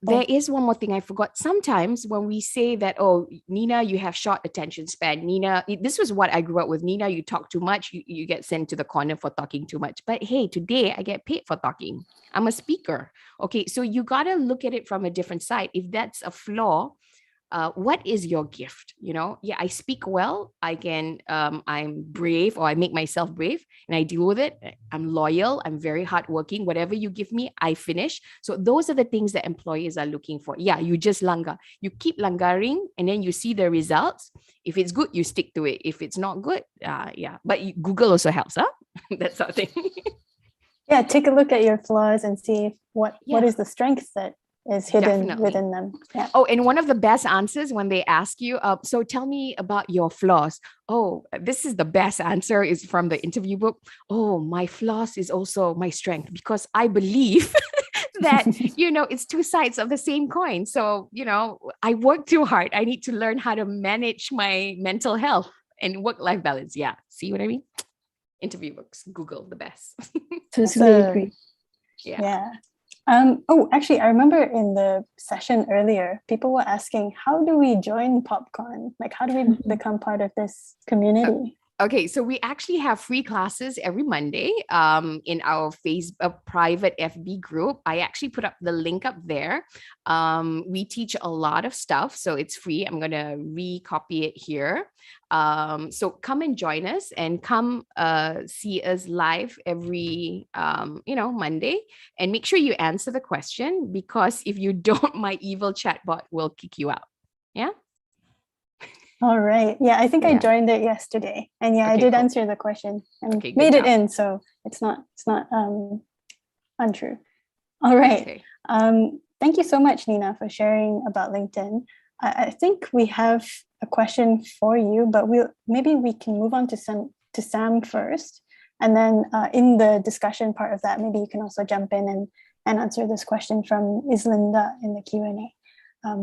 there is one more thing I forgot. Sometimes when we say that, oh, Nina, you have short attention span. Nina, this was what I grew up with. Nina, you talk too much. You get sent to the corner for talking too much. But hey, today I get paid for talking. I'm a speaker. Okay, so you got to look at it from a different side. If that's a flaw, what is your gift? I speak well. I can, I'm brave, or I make myself brave and I deal with it. I'm loyal. I'm very hardworking. Whatever you give me, I finish. So those are the things that employers are looking for. Yeah, you just langa. You keep langaring and then you see the results. If it's good, you stick to it. If it's not good, yeah. But Google also helps, huh? That sort of thing. Yeah, take a look at your flaws and see what is the strength that is hidden within them. Yeah. Oh, and one of the best answers when they ask you, so tell me about your flaws. Oh, this is the best answer, is from the interview book. Oh, my flaws is also my strength, because I believe that, it's two sides of the same coin. So, I work too hard. I need to learn how to manage my mental health and work-life balance. Yeah. See what I mean? Interview books, Google, the best. Totally agree. Yeah. Yeah. Oh, actually, I remember in the session earlier, people were asking, how do we join Popcorn? Like, how do we become part of this community? Okay, so we actually have free classes every Monday in our private FB group. I actually put up the link up there. We teach a lot of stuff, so it's free. I'm going to recopy it here. So come and join us and come see us live every, Monday. And make sure you answer the question, because if you don't, my evil chatbot will kick you out. Yeah. All right. Yeah, I think I Yeah. joined it yesterday, and I Okay, did cool. answer the question and Okay, good made it job. in, so it's not untrue. All right. Okay. Thank you so much, Nina, for sharing about LinkedIn. I think we have a question for you, but maybe we can move on to Sam first, and then in the discussion part of that, maybe you can also jump in and answer this question from Islinda in the Q&A.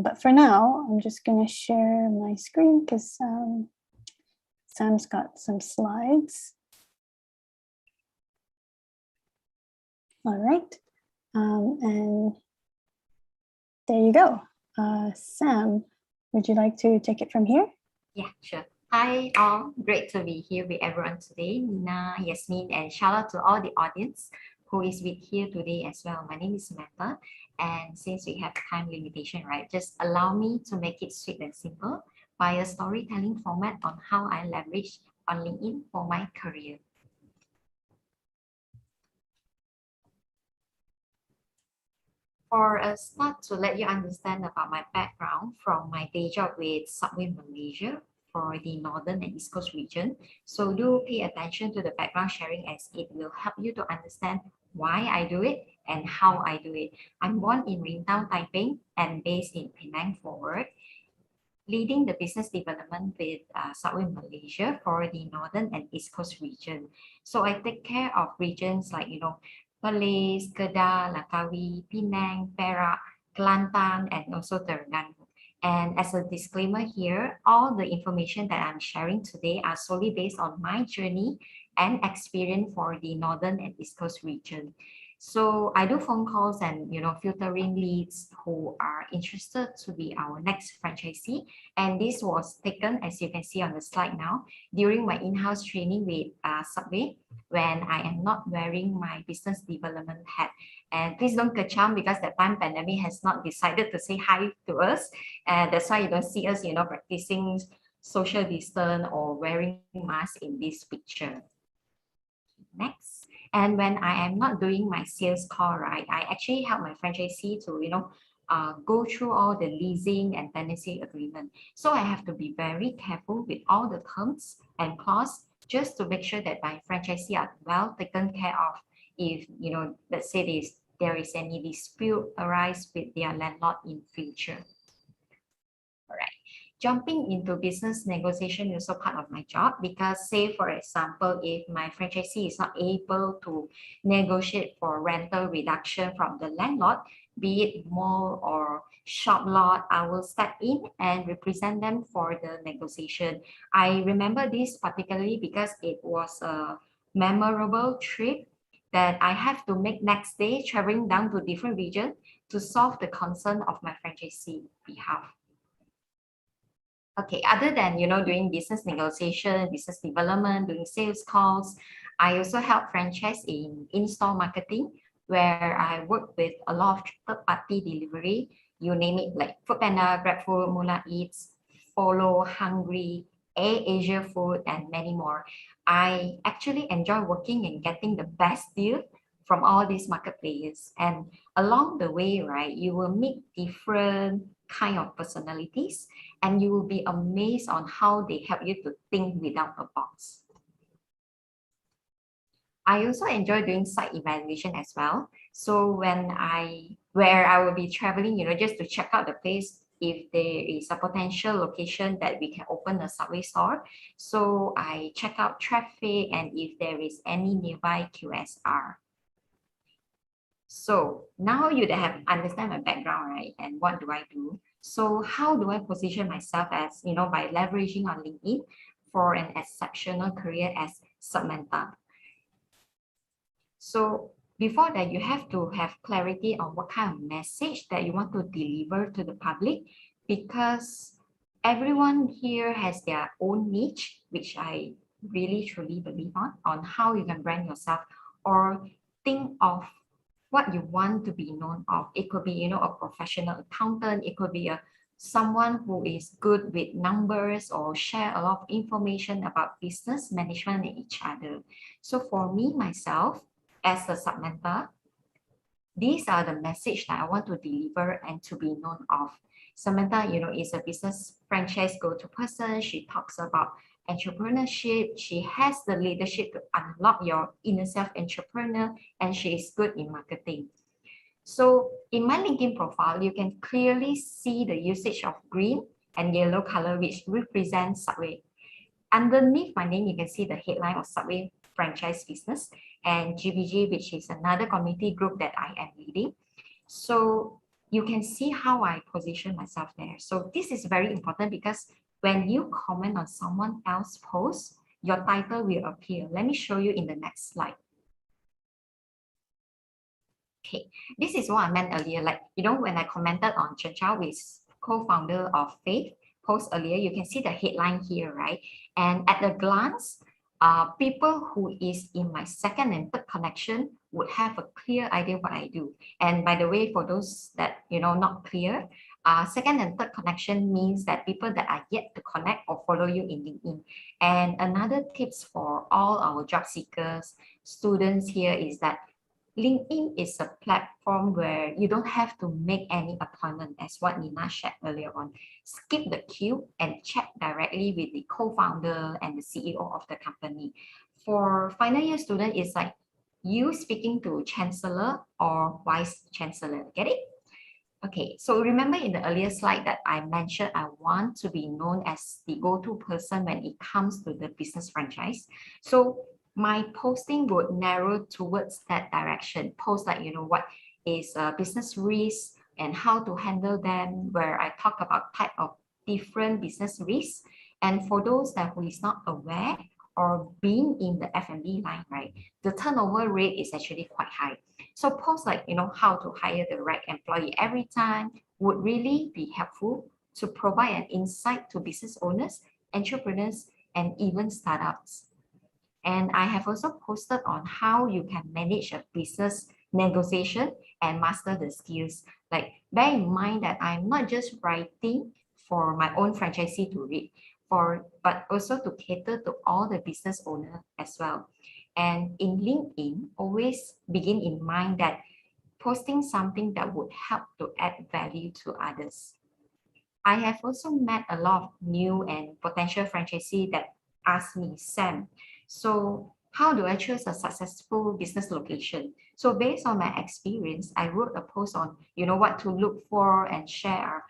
But for now, I'm just going to share my screen because Sam's got some slides. All right. And there you go. Sam, would you like to take it from here? Yeah, sure. Hi all, great to be here with everyone today. Nina, Yasmin, and shout out to all the audience who is with here today as well. My name is Samantha, and since we have time limitation, right, just allow me to make it sweet and simple by a storytelling format on how I leverage on LinkedIn for my career. For a start, to let you understand about my background from my day job with Subway Malaysia for the Northern and East Coast region. So do pay attention to the background sharing, as it will help you to understand why I do it and how I do it. I'm born in Ringtown, Taipei, and based in Penang for work, leading the business development with Subway Malaysia for the Northern and East Coast region. So I take care of regions like, Perlis, Kedah, Langkawi, Penang, Perak, Kelantan, and also Terengganu. And as a disclaimer here, all the information that I'm sharing today are solely based on my journey and experience for the Northern and East Coast region. So I do phone calls and, filtering leads who are interested to be our next franchisee. And this was taken, as you can see on the slide now, during my in-house training with Subway, when I am not wearing my business development hat. And please don't kacham, because that time pandemic has not decided to say hi to us. And that's why you don't see us, practicing social distance or wearing masks in this picture. Next. And when I am not doing my sales call, right, I actually help my franchisee to, go through all the leasing and tenancy agreement. So I have to be very careful with all the terms and clause, just to make sure that my franchisee are well taken care of. If, let's say there is any dispute arise with their landlord in future. All right. Jumping into business negotiation is also part of my job, because say, for example, if my franchisee is not able to negotiate for rental reduction from the landlord, be it mall or shop lot, I will step in and represent them for the negotiation. I remember this particularly because it was a memorable trip that I have to make next day, traveling down to different region to solve the concern of my franchisee behalf. Okay, other than, doing business negotiation, business development, doing sales calls, I also help franchise in-store marketing, where I work with a lot of third-party delivery, you name it, like Foodpanda, GrabFood, Mula Eats, Follow, Hungry, Asia Food, and many more. I actually enjoy working and getting the best deal from all these market players. And along the way, right, you will meet different kind of personalities, and you will be amazed on how they help you to think without a box. I also enjoy doing site evaluation as well. So where I will be traveling, just to check out the place, if there is a potential location that we can open a Subway store. So I check out traffic and if there is any nearby QSR. So now you have understand my background, right? And what do I do? So how do I position myself as, by leveraging on LinkedIn for an exceptional career as Samantha? So before that, you have to have clarity on what kind of message that you want to deliver to the public, because everyone here has their own niche, which I really truly believe on how you can brand yourself or think of what you want to be known of. It could be, a professional accountant. It could be someone who is good with numbers or share a lot of information about business management and each other. So for me, myself, as a submentor, these are the message that I want to deliver and to be known of. Samantha, is a business franchise go-to person. She talks about entrepreneurship. She has the leadership to unlock your inner self entrepreneur, and she is good in marketing. So in my LinkedIn profile, you can clearly see the usage of green and yellow color, which represents Subway. Underneath my name, you can see the headline of Subway franchise business, and GBG, which is another community group that I am leading. So you can see how I position myself there. So this is very important because when you comment on someone else's post, your title will appear. Let me show you in the next slide. Okay, this is what I meant earlier. Like, when I commented on Chere, who is co-founder of Faith, post earlier, you can see the headline here, right? And at a glance, people who is in my second and third connection would have a clear idea what I do. And by the way, for those that, not clear, second and third connection means that people that are yet to connect or follow you in LinkedIn. And another tips for all our job seekers, students here is that LinkedIn is a platform where you don't have to make any appointment, as what Nina shared earlier on. Skip the queue and chat directly with the co-founder and the CEO of the company. For final year student, it's like you speaking to chancellor or vice chancellor. Get it? Okay, so remember in the earlier slide that I mentioned I want to be known as the go-to person when it comes to the business franchise. So my posting would narrow towards that direction. Post like, what is a business risk and how to handle them, where I talk about type of different business risks. And for those that who is not aware or being in the F&B line, right, the turnover rate is actually quite high. So post like, how to hire the right employee every time would really be helpful to provide an insight to business owners, entrepreneurs, and even startups. And I have also posted on how you can manage a business negotiation and master the skills. Like, bear in mind that I'm not just writing for my own franchisee to read, but also to cater to all the business owners as well. And in LinkedIn, always begin in mind that posting something that would help to add value to others. I have also met a lot of new and potential franchisees that ask me, Sam, so how do I choose a successful business location? So based on my experience, I wrote a post on, what to look for and share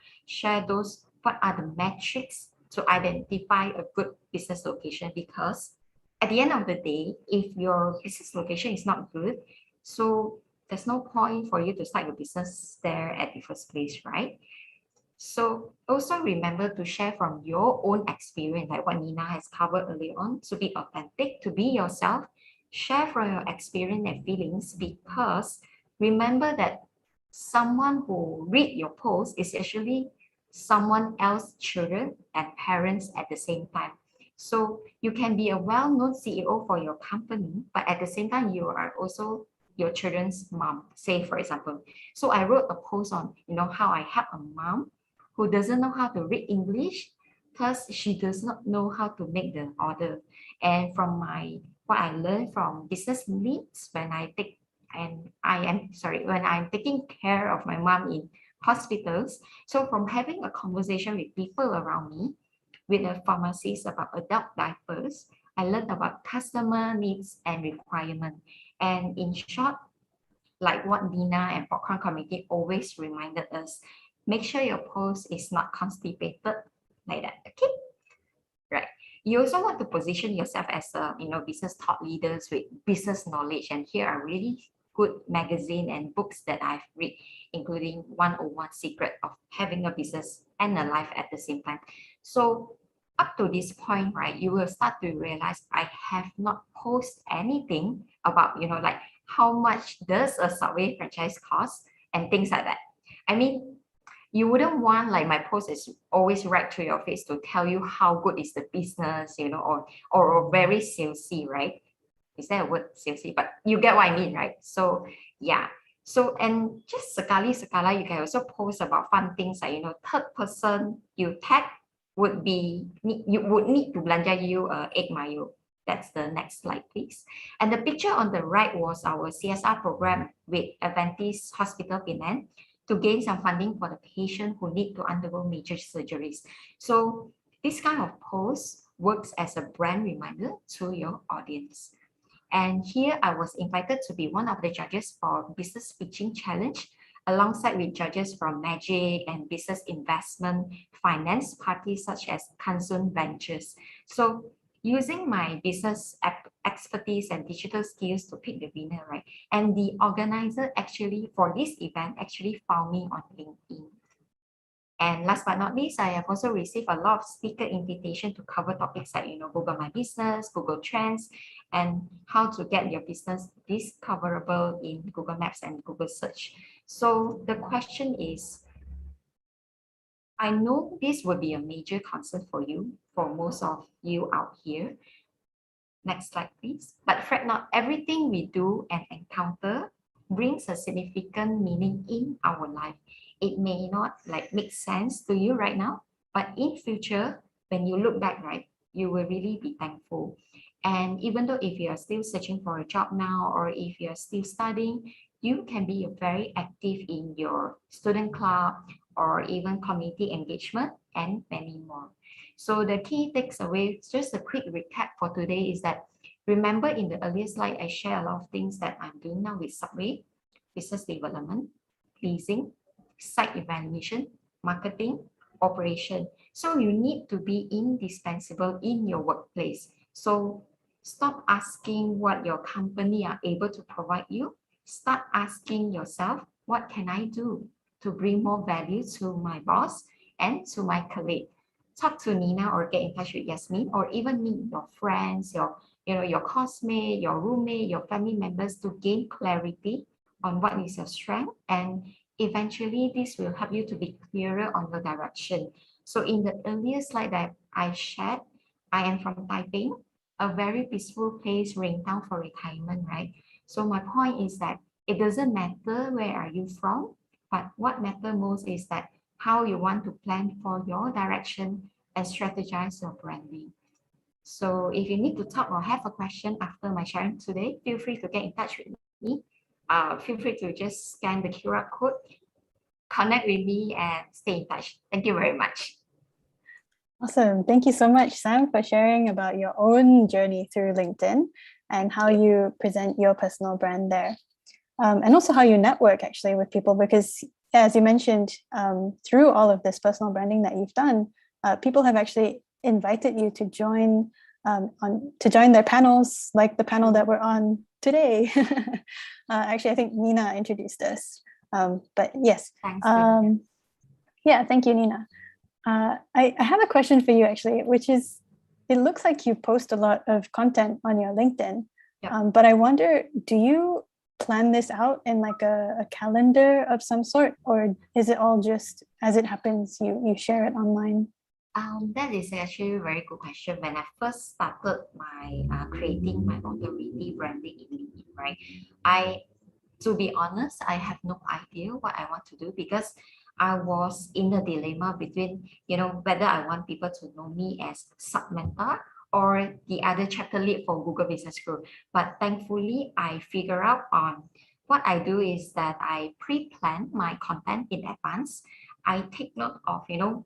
those, what are the metrics to identify a good business location, because at the end of the day, if your business location is not good, so there's no point for you to start your business there at the first place, right? So also remember to share from your own experience, like what Nina has covered earlier on, to be authentic, to be yourself, share from your experience and feelings, because remember that someone who read your post is actually someone else's children and parents at the same time. So you can be a well-known CEO for your company, but at the same time, you are also your children's mom, say for example. So I wrote a post on, how I help a mom who doesn't know how to read English, plus she does not know how to make the order. And from what I learned from business needs when I'm taking care of my mom in hospitals. So from having a conversation with people around me, with a pharmacist about adult diapers, I learned about customer needs and requirement. And in short, like what Nina and Popcorn Committee always reminded us, make sure your post is not constipated like that, okay? Right. You also want to position yourself as a, business thought leaders with business knowledge. And here are really good magazine and books that I've read, including 101 Secret of Having a Business and a Life at the Same Time. So up to this point, right, you will start to realize I have not posted anything about, like how much does a Subway franchise cost and things like that. I mean, you wouldn't want like my post is always right to your face to tell you how good is the business, you know, or very salesy, right? Is that a word, salesy? But you get what I mean, right? So yeah. So, and just sekali you can also post about fun things like, you know, third person you tag would be, you would need to belanja you egg mayo. That's the next slide, please. And the picture on the right was our CSR program with Adventist Hospital Penang to gain some funding for the patient who need to undergo major surgeries. So this kind of post works as a brand reminder to your audience. And here I was invited to be one of the judges for Business Pitching Challenge, alongside with judges from Magic and Business Investment Finance parties such as Kansun Ventures. So using my business expertise and digital skills to pick the winner, right? And the organizer actually for this event actually found me on LinkedIn. And last but not least, I have also received a lot of speaker invitation to cover topics like, you know, Google My Business, Google Trends, and how to get your business discoverable in Google Maps and Google Search. So the question is, I know this would be a major concern for you, for most of you out here. Next slide, please. But fret not, everything we do and encounter brings a significant meaning in our life. It may not like make sense to you right now, but in future, when you look back, right, you will really be thankful. And even though if you are still searching for a job now, or if you're still studying, you can be very active in your student club or even community engagement and many more. So the key takeaway, just a quick recap for today is that, remember in the earlier slide, I share a lot of things that I'm doing now with Subway, business development, leasing, site evaluation, marketing, operation. So you need to be indispensable in your workplace. So stop asking what your company are able to provide you. Start asking yourself, what can I do to bring more value to my boss and to my colleague? Talk to Nina or get in touch with Yasmin, or even meet your friends, your classmate, your roommate, your family members to gain clarity on what is your strength, and eventually this will help you to be clearer on the direction. So in the earlier slide that I shared, I am from Taipei, a very peaceful place, ring down for retirement, right? So my point is that it doesn't matter where are you from, but what matters most is that how you want to plan for your direction and strategize your branding. So if you need to talk or have a question after my sharing today, feel free to get in touch with me. Feel free to just scan the QR code, connect with me, and stay in touch. Thank you very much. Awesome. Thank you so much, Sam, for sharing about your own journey through LinkedIn and how you present your personal brand there. And also how you network actually with people, because as you mentioned, through all of this personal branding that you've done, people have actually invited you to join their panels, like the panel that we're on today. Actually, I think Nina introduced us, but yes. Thanks, yeah, thank you, Nina. I have a question for you actually, which is, it looks like you post a lot of content on your LinkedIn, but I wonder, do you plan this out in like a calendar of some sort, or is it all just as it happens, you share it online? That is actually a very good question. When I first started my creating my authority branding in LinkedIn, right? To be honest, I have no idea what I want to do, because I was in a dilemma between, whether I want people to know me as sub-mentor or the other chapter lead for Google Business School. But thankfully, I figure out on what I do is that I pre-plan my content in advance. I take note of,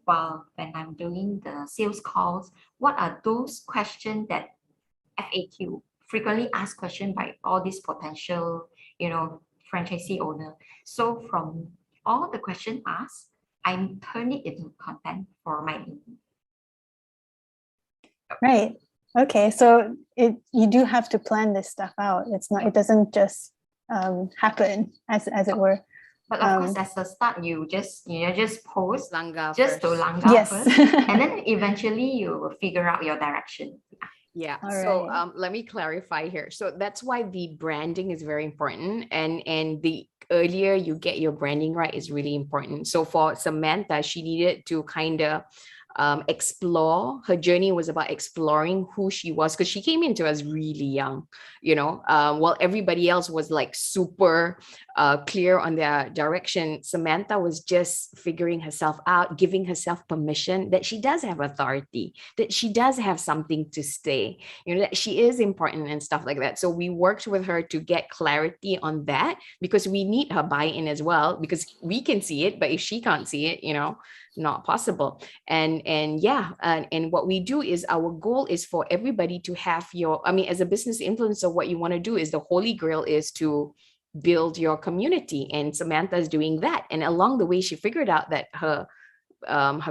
while when I'm doing the sales calls, what are those questions that FAQ, frequently asked question by all these potential, franchisee owner. So from all the questions asked, I turn it into content for my LinkedIn. Right. Okay. So you do have to plan this stuff out. It doesn't just happen as it were. But of course, as a start, you just post Langga just first. to langga Yes. first, and then eventually you will figure out your direction. Yeah. All So right. let me clarify here. So that's why the branding is very important, and the earlier you get your branding right is really important. So for Samantha, she needed to kind of explore. Her journey was about exploring who she was, because she came into us really young, while everybody else was like super clear on their direction. Samantha was just figuring herself out, giving herself permission that she does have authority, that she does have something to say, that she is important and stuff like that. So we worked with her to get clarity on that, because we need her buy-in as well, because we can see it, but if she can't see it, not possible. And what we do is, our goal is for everybody to have as a business influencer, what you want to do is, the holy grail is to build your community, and Samantha's doing that. And along the way, she figured out that her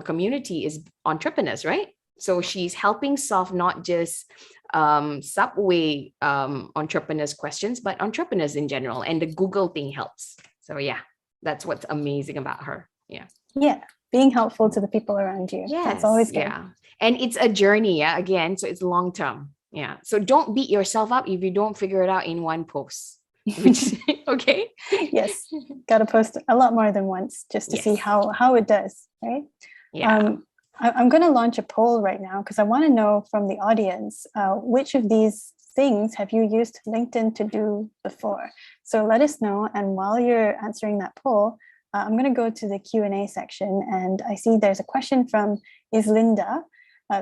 community is entrepreneurs, right? So she's helping solve not just Subway entrepreneurs questions, but entrepreneurs in general, and the Google thing helps. So yeah, that's what's amazing about her. Yeah, being helpful to the people around you. Yes, That's always good. yeah. And it's a journey, again, so it's long term. Yeah. So don't beat yourself up if you don't figure it out in one post. Which okay. Yes, got to post a lot more than once just to see how it does, right? Yeah. I'm going to launch a poll right now, because I want to know from the audience, which of these things have you used LinkedIn to do before? So let us know. And while you're answering that poll, I'm going to go to the Q&A section, and I see there's a question from Islinda.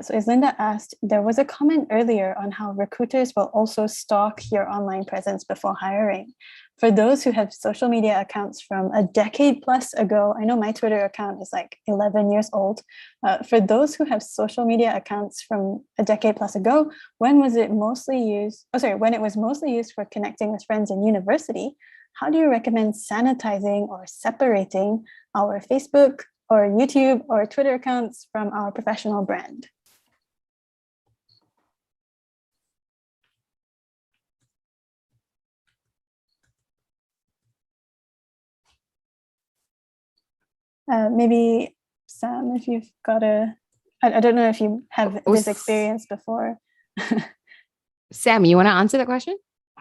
So Islinda asked, there was a comment earlier on how recruiters will also stalk your online presence before hiring. For those who have social media accounts from a decade plus ago, I know my Twitter account is like 11 years old. For those who have social media accounts from a decade plus ago, when it was mostly used for connecting with friends in university, how do you recommend sanitizing or separating our Facebook or YouTube or Twitter accounts from our professional brand? Maybe Sam, if you've got I don't know if you have this experience before. Sam, you want to answer the question?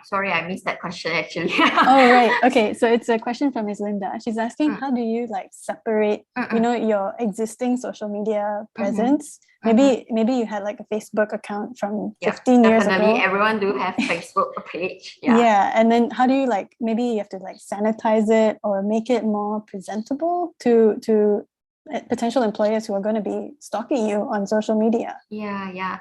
Sorry, I missed that question actually. Oh, right. Okay. So it's a question from Ms. Linda. She's asking, how do you separate, your existing social media presence? Maybe you had like a Facebook account from 15 years ago. Definitely, everyone do have Facebook page. Yeah. And then how do you maybe you have to sanitize it or make it more presentable to potential employers who are going to be stalking you on social media? Yeah.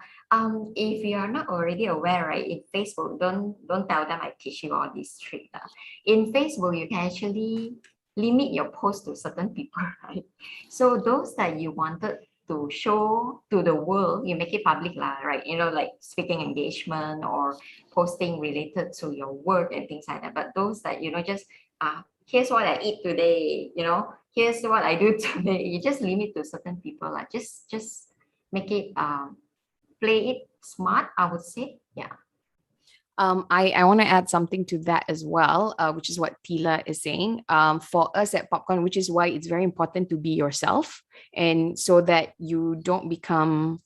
If you are not already aware, right, in Facebook, don't tell them I teach you all this trick. In Facebook, you can actually limit your post to certain people, right? So those that you wanted to show to the world, you make it public, right? Like speaking engagement or posting related to your work and things like that. But those that, just here's what I eat today, here's what I do today. You just limit to certain people, just make it play it smart, I would say. Yeah. I want to add something to that as well, which is what Tila is saying. For us at Popcorn, which is why it's very important to be yourself, and so that you don't become,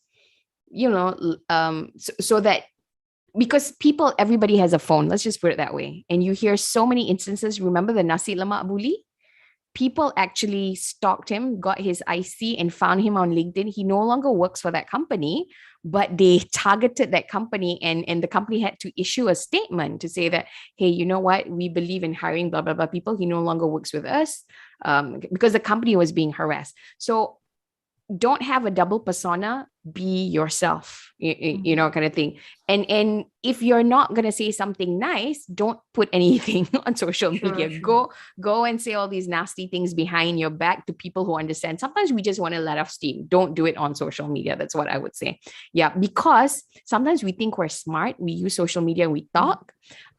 so that, because everybody has a phone, let's just put it that way. And you hear so many instances. Remember the nasi lemak bully? People actually stalked him, got his IC, and found him on LinkedIn. He no longer works for that company, but they targeted that company, and the company had to issue a statement to say that, hey, you know what? We believe in hiring blah, blah, blah people. He no longer works with us because the company was being harassed. So don't have a double persona, be yourself, kind of thing. And if you're not going to say something nice, don't put anything on social media. Sure. Go and say all these nasty things behind your back to people who understand. Sometimes we just want to let off steam. Don't do it on social media. That's what I would say. Yeah, because sometimes we think we're smart. We use social media and we talk.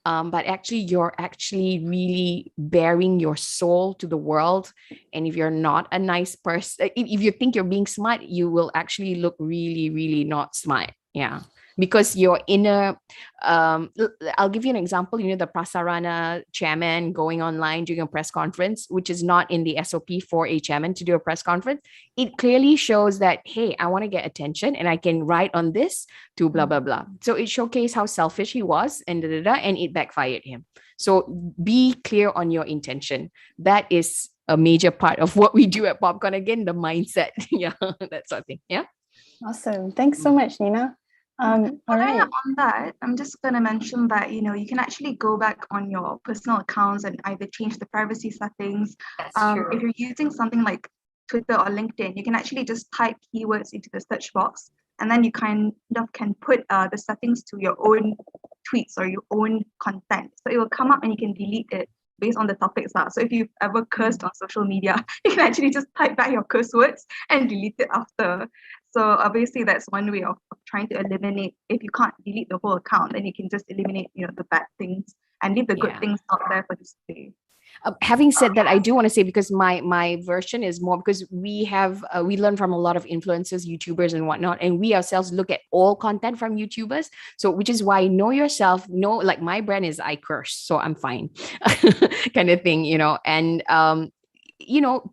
But actually, you're actually really bearing your soul to the world. And if you're not a nice person, if you think you're being smart, you will actually look really, really not smart. Yeah. Because your inner, I'll give you an example, the Prasarana chairman going online doing a press conference, which is not in the SOP for a chairman to do a press conference. It clearly shows that, hey, I want to get attention and I can write on this to blah, blah, blah. So it showcased how selfish he was and and it backfired him. So be clear on your intention. That is a major part of what we do at Popcorn. Again, the mindset. Yeah, that sort of thing. Yeah. Awesome. Thanks so much, Nina. All right. On that, I'm just going to mention that, you can actually go back on your personal accounts and either change the privacy settings. If you're using something like Twitter or LinkedIn, you can actually just type keywords into the search box, and then you kind of can put the settings to your own tweets or your own content. So it will come up and you can delete it based on the topics. So if you've ever cursed on social media, you can actually just type back your curse words and delete it after. So obviously that's one way of trying to eliminate. If you can't delete the whole account, then you can just eliminate, the bad things and leave the good things out there for display. Having said that, I do want to say, because my version is more, because we learn from a lot of influencers, YouTubers and whatnot, and we ourselves look at all content from YouTubers. So which is why know yourself, like my brand is I curse, so I'm fine kind of thing, and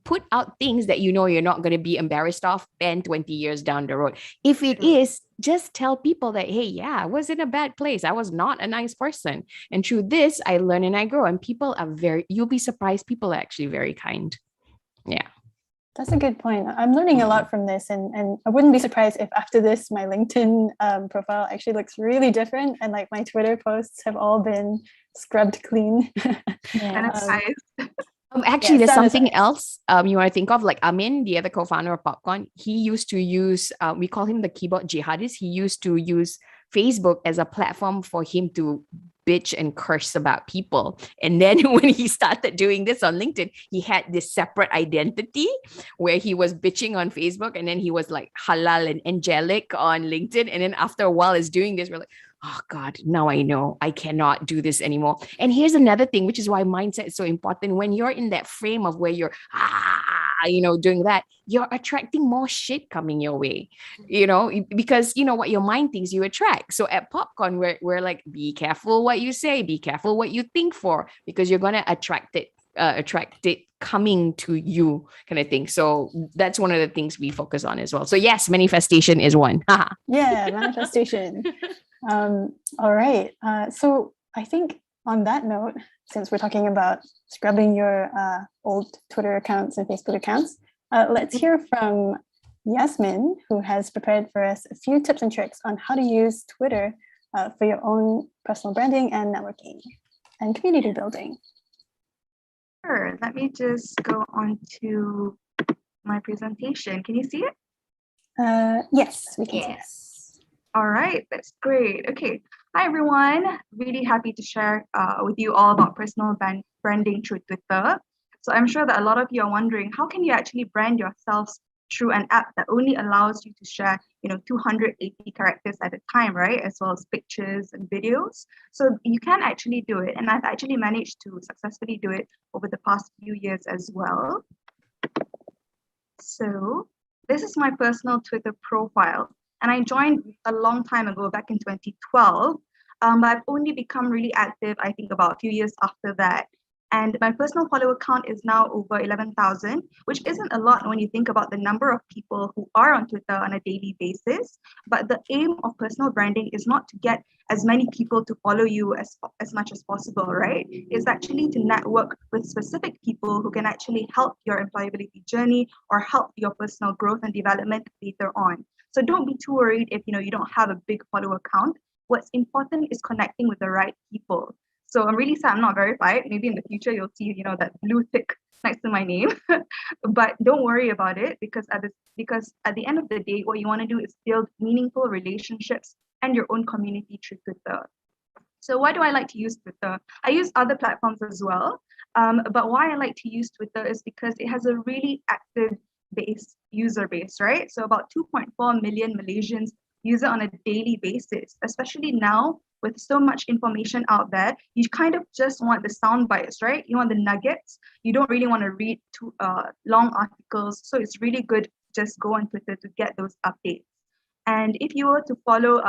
put out things that you're not going to be embarrassed of 10, 20 years down the road. If it is, just tell people that, hey, yeah, I was in a bad place. I was not a nice person. And through this, I learn and I grow. And people are you'll be surprised, people are actually very kind. Yeah. That's a good point. I'm learning a lot from this, and I wouldn't be surprised if after this, my LinkedIn profile actually looks really different, and like my Twitter posts have all been scrubbed clean. Actually, there's something else you want to think of, like Amin, the other co-founder of Popcorn. He used to use, we call him the keyboard jihadist. He used to use Facebook as a platform for him to bitch and curse about people. And then when he started doing this on LinkedIn, he had this separate identity where he was bitching on Facebook, and then he was like halal and angelic on LinkedIn. And then after a while is doing this, we're like, oh God, now I know I cannot do this anymore. And here's another thing, which is why mindset is so important. When you're in that frame of where you're, doing that, you're attracting more shit coming your way, because what your mind thinks you attract. So at Popcorn, we're like, be careful what you say, be careful what you think for, because you're going to attract it coming to you kind of thing. So that's one of the things we focus on as well. So yes, manifestation is one. Yeah, manifestation. All right. So I think on that note, since we're talking about scrubbing your old Twitter accounts and Facebook accounts, let's hear from Yasmin, who has prepared for us a few tips and tricks on how to use Twitter for your own personal branding and networking and community building. Sure. Let me just go on to my presentation. Can you see it? Yes, we can see it. All right, that's great. Okay. Hi, everyone. Really happy to share with you all about personal branding through Twitter. So I'm sure that a lot of you are wondering, how can you actually brand yourselves through an app that only allows you to share, 280 characters at a time, right? As well as pictures and videos. So you can actually do it. And I've actually managed to successfully do it over the past few years as well. So this is my personal Twitter profile. And I joined a long time ago, back in 2012. But I've only become really active, I think, about a few years after that. And my personal follower count is now over 11,000, which isn't a lot when you think about the number of people who are on Twitter on a daily basis. But the aim of personal branding is not to get as many people to follow you as much as possible, right? It's actually to network with specific people who can actually help your employability journey or help your personal growth and development later on. So don't be too worried if you don't have a big follower count. What's important is connecting with the right people. So I'm really sad I'm not verified. Maybe in the future you'll see, that blue tick next to my name. But don't worry about it, because at the end of the day, what you want to do is build meaningful relationships and your own community through Twitter. So why do I like to use Twitter? I use other platforms as well. But why I like to use Twitter is because it has a really active user base, right? So about 2.4 million Malaysians use it on a daily basis, especially now with so much information out there. You kind of just want the sound bites, right? You want the nuggets. You don't really want to read too long articles. So it's really good just go on Twitter to get those updates. And if you were to follow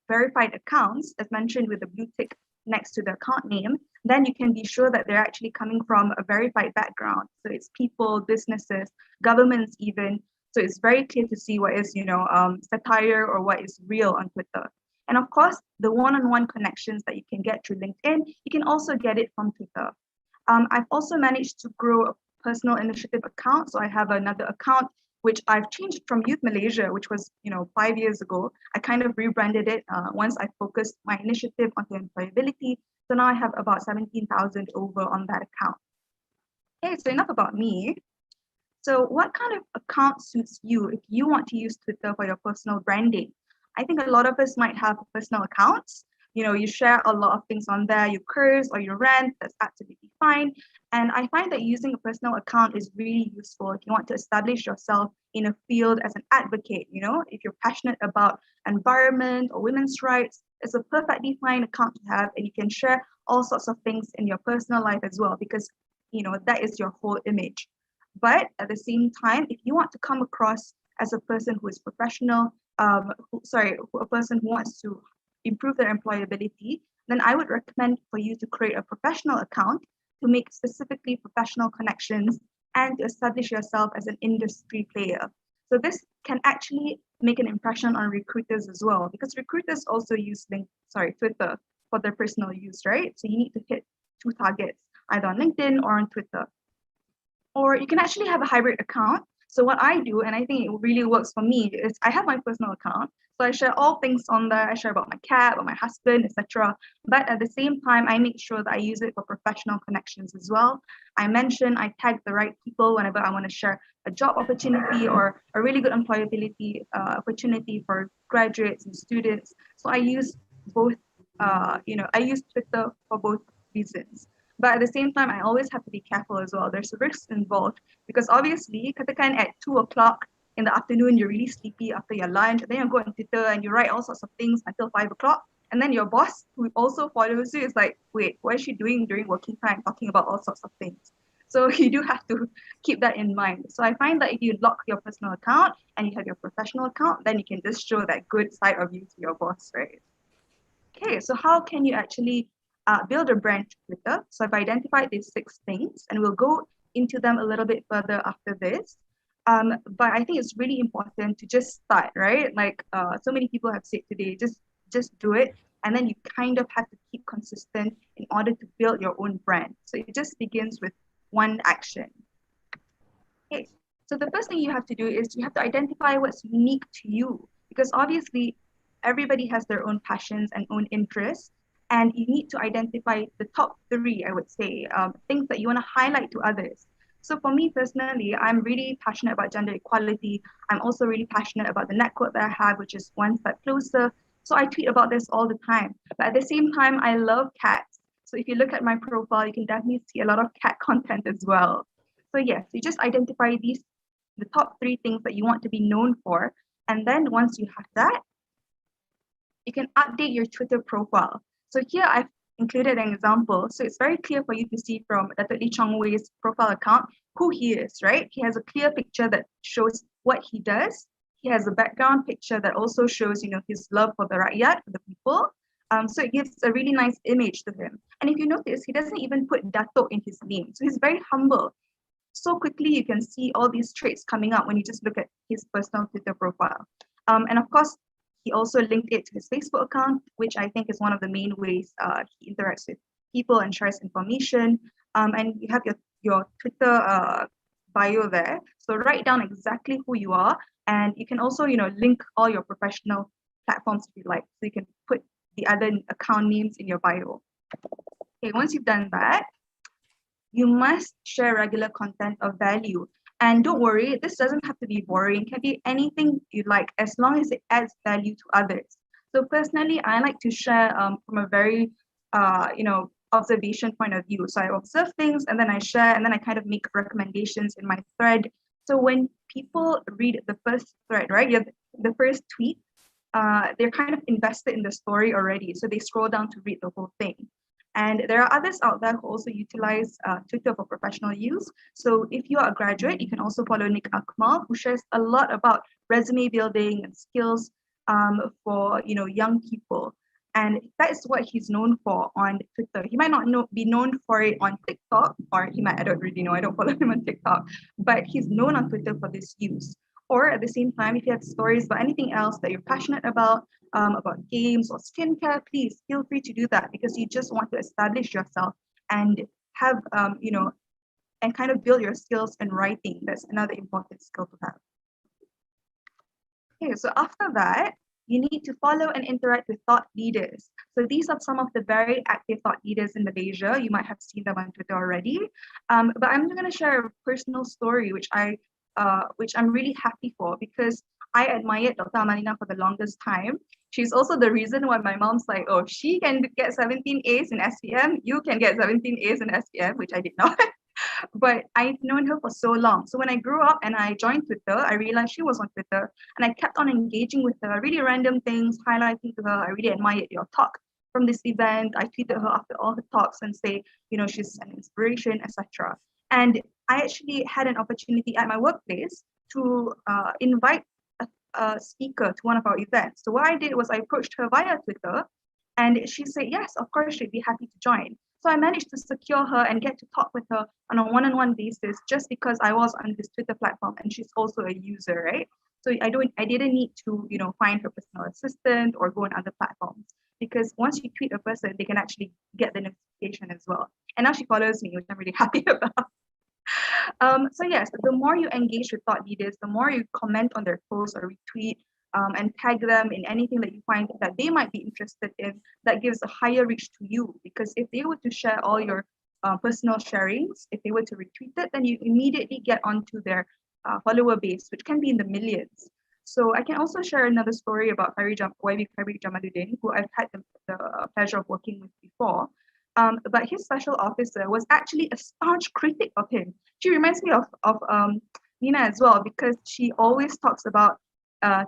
verified accounts, as mentioned with the blue tick next to the account name, then you can be sure that they're actually coming from a verified background. So it's people, businesses, governments even. So it's very clear to see what is, satire or what is real on Twitter. And of course, the one-on-one connections that you can get through LinkedIn, you can also get it from Twitter. I've also managed to grow a personal initiative account. So I have another account which I've changed from Youth Malaysia, which was 5 years ago. I kind of rebranded it once I focused my initiative onto employability. So now I have about 17,000 over on that account. Okay, so enough about me. So what kind of account suits you if you want to use Twitter for your personal branding? I think a lot of us might have personal accounts. You share a lot of things on there, you curse or you rant, that's absolutely fine. And I find that using a personal account is really useful if you want to establish yourself in a field as an advocate. If you're passionate about environment or women's rights, it's a perfectly fine account to have, and you can share all sorts of things in your personal life as well, because that is your whole image. But at the same time, if you want to come across as a person who is professional, a person who wants to improve their employability, then I would recommend for you to create a professional account to make specifically professional connections and to establish yourself as an industry player. So this can actually make an impression on recruiters as well, because recruiters also use Twitter for their personal use, right? So you need to hit two targets, either on LinkedIn or on Twitter. Or you can actually have a hybrid account. So what I do, and I think it really works for me, is I have my personal account. So I share all things on there. I share about my cat, about my husband, etc. But at the same time, I make sure that I use it for professional connections as well. I tag the right people whenever I want to share a job opportunity or a really good employability opportunity for graduates and students. So I use both, I use Twitter for both reasons. But at the same time, I always have to be careful as well. There's risks involved because obviously, katakan at 2 o'clock in the afternoon, you're really sleepy after your lunch, and then you go on Twitter and you write all sorts of things until 5 o'clock. And then your boss, who also follows you, is like, wait, what is she doing during working time, talking about all sorts of things? So you do have to keep that in mind. So I find that if you lock your personal account and you have your professional account, then you can just show that good side of you to your boss, right? Okay, so how can you actually build a brand to Twitter? So I've identified these 6 things, and we'll go into them a little bit further after this. But I think it's really important to just start, right? Like so many people have said today, just do it. And then you kind of have to keep consistent in order to build your own brand. So it just begins with one action. Okay, so the first thing you have to do is you have to identify what's unique to you, because obviously everybody has their own passions and own interests. And you need to identify the top 3, I would say, things that you want to highlight to others. So for me personally, I'm really passionate about gender equality. I'm also really passionate about the network that I have, which is One Step Closer. So I tweet about this all the time. But at the same time, I love cats. So if you look at my profile, you can definitely see a lot of cat content as well. So yes, you just identify the top 3 things that you want to be known for. And then once you have that, you can update your Twitter profile. So here I've included an example. So it's very clear for you to see from Datuk Lee Chong Wei's profile account who he is, right? He has a clear picture that shows what he does. He has a background picture that also shows, his love for the rakyat, for the people. So it gives a really nice image to him. And if you notice, he doesn't even put Datuk in his name. So he's very humble. So quickly you can see all these traits coming up when you just look at his personal Twitter profile. And of course, he also linked it to his Facebook account, which I think is one of the main ways he interacts with people and shares information. And you have your Twitter bio there. So write down exactly who you are. And you can also, link all your professional platforms if you like. So you can put the other account names in your bio. Okay, once you've done that, you must share regular content of value. And don't worry, this doesn't have to be boring. It can be anything you like, as long as it adds value to others. So personally, I like to share from a very, observation point of view. So I observe things and then I share, and then I kind of make recommendations in my thread. So when people read the first thread, right, the first tweet, they're kind of invested in the story already. So they scroll down to read the whole thing. And there are others out there who also utilize Twitter for professional use. So if you are a graduate, you can also follow Nick Akmal, who shares a lot about resume building and skills. for young people. And that is what he's known for on Twitter. He might not be known for it on TikTok, or he might, I don't really know, I don't follow him on TikTok, but he's known on Twitter for this use. Or at the same time, if you have stories about anything else that you're passionate about games or skincare, please feel free to do that, because you just want to establish yourself and have, and kind of build your skills in writing. That's another important skill to have. Okay, so after that, you need to follow and interact with thought leaders. So these are some of the very active thought leaders in Malaysia. You might have seen them on Twitter already. But I'm going to share a personal story, which I'm really happy for, because I admired Dr. Amalina for the longest time. She's also the reason why my mom's like, oh, she can get 17 A's in SPM, you can get 17 A's in SPM, which I did not. But I've known her for so long. So when I grew up and I joined Twitter, I realized she was on Twitter, and I kept on engaging with her, really random things, highlighting to her, I really admired your talk from this event. I tweeted her after all her talks and say, she's an inspiration, etc. And I actually had an opportunity at my workplace to invite a speaker to one of our events. So what I did was I approached her via Twitter, and she said, yes, of course, she'd be happy to join. So I managed to secure her and get to talk with her on a one-on-one basis, just because I was on this Twitter platform and she's also a user, right? So I didn't need to, find her personal assistant or go on other platforms, because once you tweet a person, they can actually get the notification as well. And now she follows me, which I'm really happy about. So yes, the more you engage with thought leaders, the more you comment on their posts or retweet, and tag them in anything that you find that they might be interested in, that gives a higher reach to you. Because if they were to share all your personal sharings, if they were to retweet it, then you immediately get onto their follower base, which can be in the millions. So I can also share another story about YB Khairi Jamaluddin, who I've had the pleasure of working with before. But his special officer was actually a staunch critic of him. She reminds me of Nina as well, because she always talks about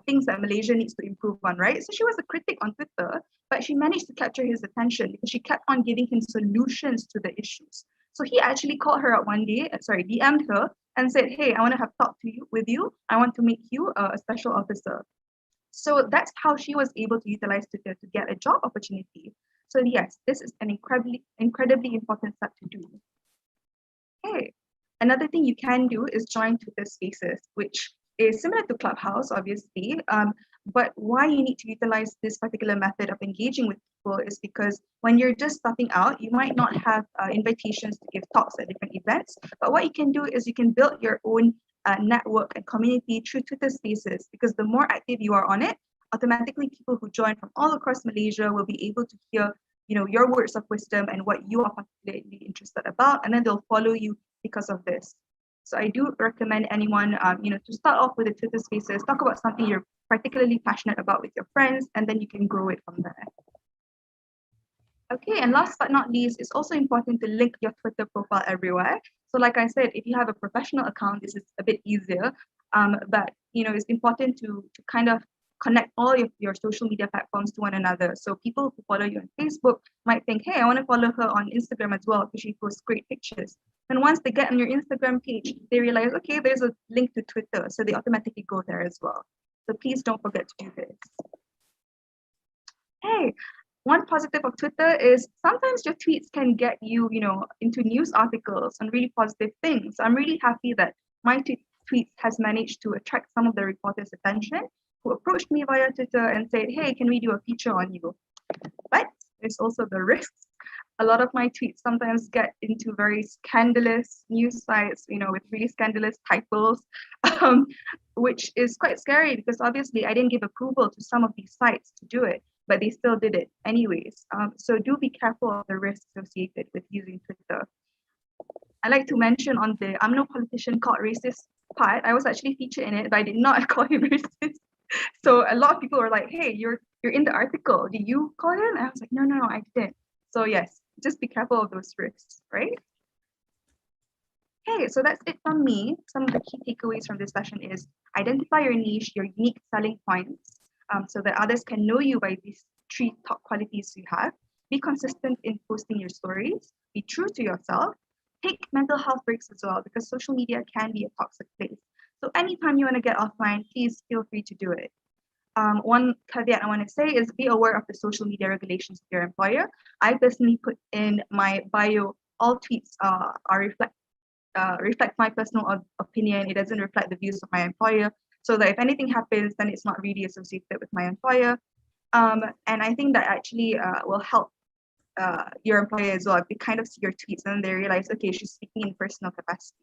things that Malaysia needs to improve on, right? So she was a critic on Twitter, but she managed to capture his attention because she kept on giving him solutions to the issues. So he actually called her up one day, DM'd her and said, hey, I want to have talk with you. I want to make you a special officer. So that's how she was able to utilize Twitter to get a job opportunity. So yes, this is an incredibly important step to do. Okay, another thing you can do is join Twitter Spaces, which is similar to Clubhouse, obviously. But why you need to utilize this particular method of engaging with people is because when you're just starting out, you might not have invitations to give talks at different events. But what you can do is you can build your own network and community through Twitter Spaces, because the more active you are on it, automatically people who join from all across Malaysia will be able to hear, your words of wisdom and what you are particularly interested about, and then they'll follow you because of this. So I do recommend anyone, to start off with the Twitter Spaces, talk about something you're particularly passionate about with your friends, and then you can grow it from there. Okay, and last but not least, it's also important to link your Twitter profile everywhere. So like I said, if you have a professional account, this is a bit easier, but it's important to kind of connect all of your social media platforms to one another. So people who follow you on Facebook might think, hey, I want to follow her on Instagram as well, because she posts great pictures. And once they get on your Instagram page, they realize, okay, there's a link to Twitter. So they automatically go there as well. So please don't forget to do this. Hey, one positive of Twitter is sometimes your tweets can get you, into news articles and really positive things. So I'm really happy that my tweets has managed to attract some of the reporters' attention, who approached me via Twitter and said, hey, can we do a feature on you? But there's also the risks. A lot of my tweets sometimes get into very scandalous news sites, with really scandalous titles, which is quite scary, because obviously I didn't give approval to some of these sites to do it, but they still did it anyways. So do be careful of the risks associated with using Twitter. I like to mention on the I'm no politician called racist part, I was actually featured in it, but I did not call him racist. So a lot of people were like, hey, you're in the article. Did you call him? And I was like, no, I didn't. So yes, just be careful of those risks, right? Okay, so that's it from me. Some of the key takeaways from this session is identify your niche, your unique selling points, so that others can know you by these 3 top qualities you have. Be consistent in posting your stories. Be true to yourself. Take mental health breaks as well, because social media can be a toxic place. So anytime you want to get offline, please feel free to do it. one caveat I want to say is be aware of the social media regulations of your employer. I personally put in my bio, all tweets are reflect my personal opinion. It doesn't reflect the views of my employer. So that if anything happens, then it's not really associated with my employer. And I think that actually will help your employer as well. If they kind of see your tweets and they realize, okay, she's speaking in personal capacity.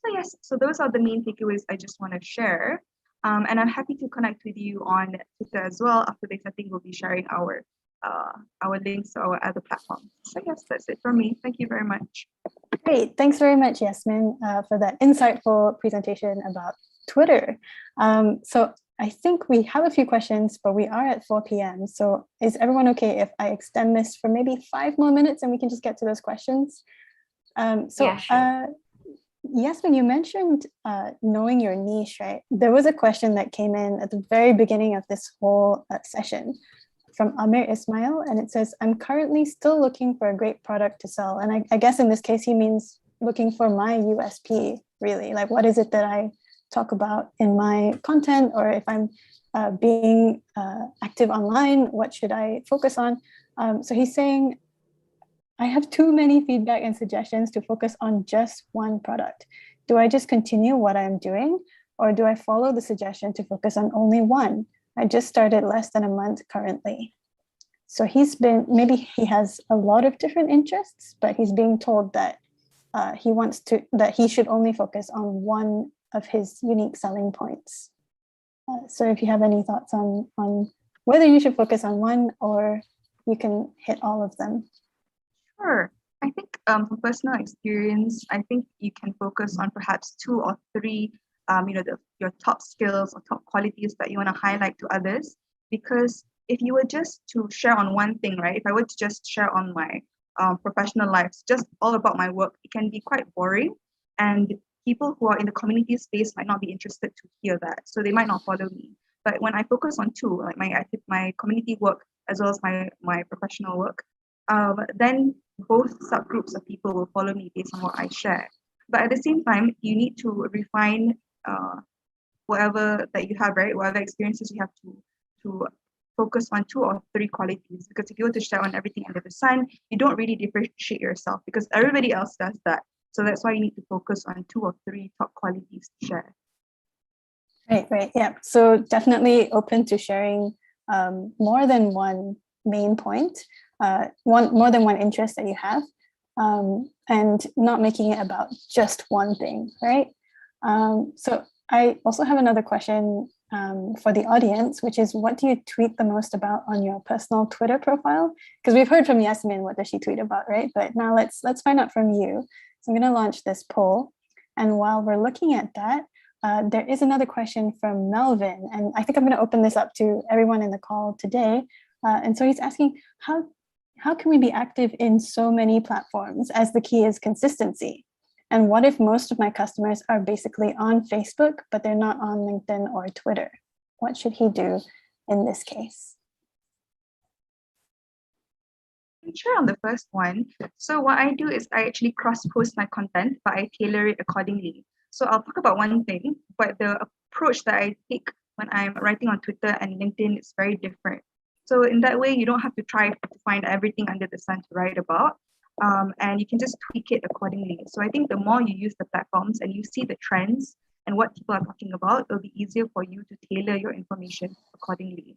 So yes, so those are the main takeaways I just want to share. And I'm happy to connect with you on Twitter as well. After this, I think we'll be sharing our links to our other platforms. So yes, that's it from me. Thank you very much. Great. Thanks very much, Yasmin, for that insightful presentation about Twitter. So I think we have a few questions, but we are at 4 p.m. So is everyone okay if I extend this for maybe 5 more minutes and we can just get to those questions? Yeah, sure. Yasmin, you mentioned knowing your niche, right? There was a question that came in at the very beginning of this whole session from Amir Ismail, and it says, I'm currently still looking for a great product to sell. And I guess in this case, he means looking for my USP, really. Like, what is it that I talk about in my content, or if I'm being active online, what should I focus on? So he's saying, I have too many feedback and suggestions to focus on just one product. Do I just continue what I'm doing, or do I follow the suggestion to focus on only one? I just started less than a month currently. So maybe he has a lot of different interests, but he's being told that that he should only focus on one of his unique selling points. So if you have any thoughts on whether you should focus on one or you can hit all of them. Sure. I think from personal experience, I think you can focus on perhaps 2 or 3, your top skills or top qualities that you want to highlight to others. Because if you were just to share on one thing, right? If I were to just share on my professional lives, just all about my work, it can be quite boring. And people who are in the community space might not be interested to hear that. So they might not follow me. But when I focus on 2, like my community work as well as my professional work, then both subgroups of people will follow me based on what I share. But at the same time, you need to refine whatever that you have, right? Whatever experiences you have to focus on 2 or 3 qualities. Because if you were to share on everything under the sun, you don't really differentiate yourself because everybody else does that. So that's why you need to focus on 2 or 3 top qualities to share. Right, yeah. So definitely open to sharing more than one main point. More than one interest that you have, and not making it about just one thing, right? So I also have another question for the audience, which is, what do you tweet the most about on your personal Twitter profile? Because we've heard from Yasmin, what does she tweet about, right? But now let's find out from you. So I'm going to launch this poll, and while we're looking at that, there is another question from Melvin, and I think I'm going to open this up to everyone in the call today. And so he's asking, how can we be active in so many platforms as the key is consistency? And what if most of my customers are basically on Facebook, but they're not on LinkedIn or Twitter? What should he do in this case? Sure, on the first one. So what I do is I actually cross-post my content, but I tailor it accordingly. So I'll talk about one thing, but the approach that I take when I'm writing on Twitter and LinkedIn is very different. So in that way, you don't have to try to find everything under the sun to write about, and you can just tweak it accordingly. So I think the more you use the platforms and you see the trends and what people are talking about, it'll be easier for you to tailor your information accordingly.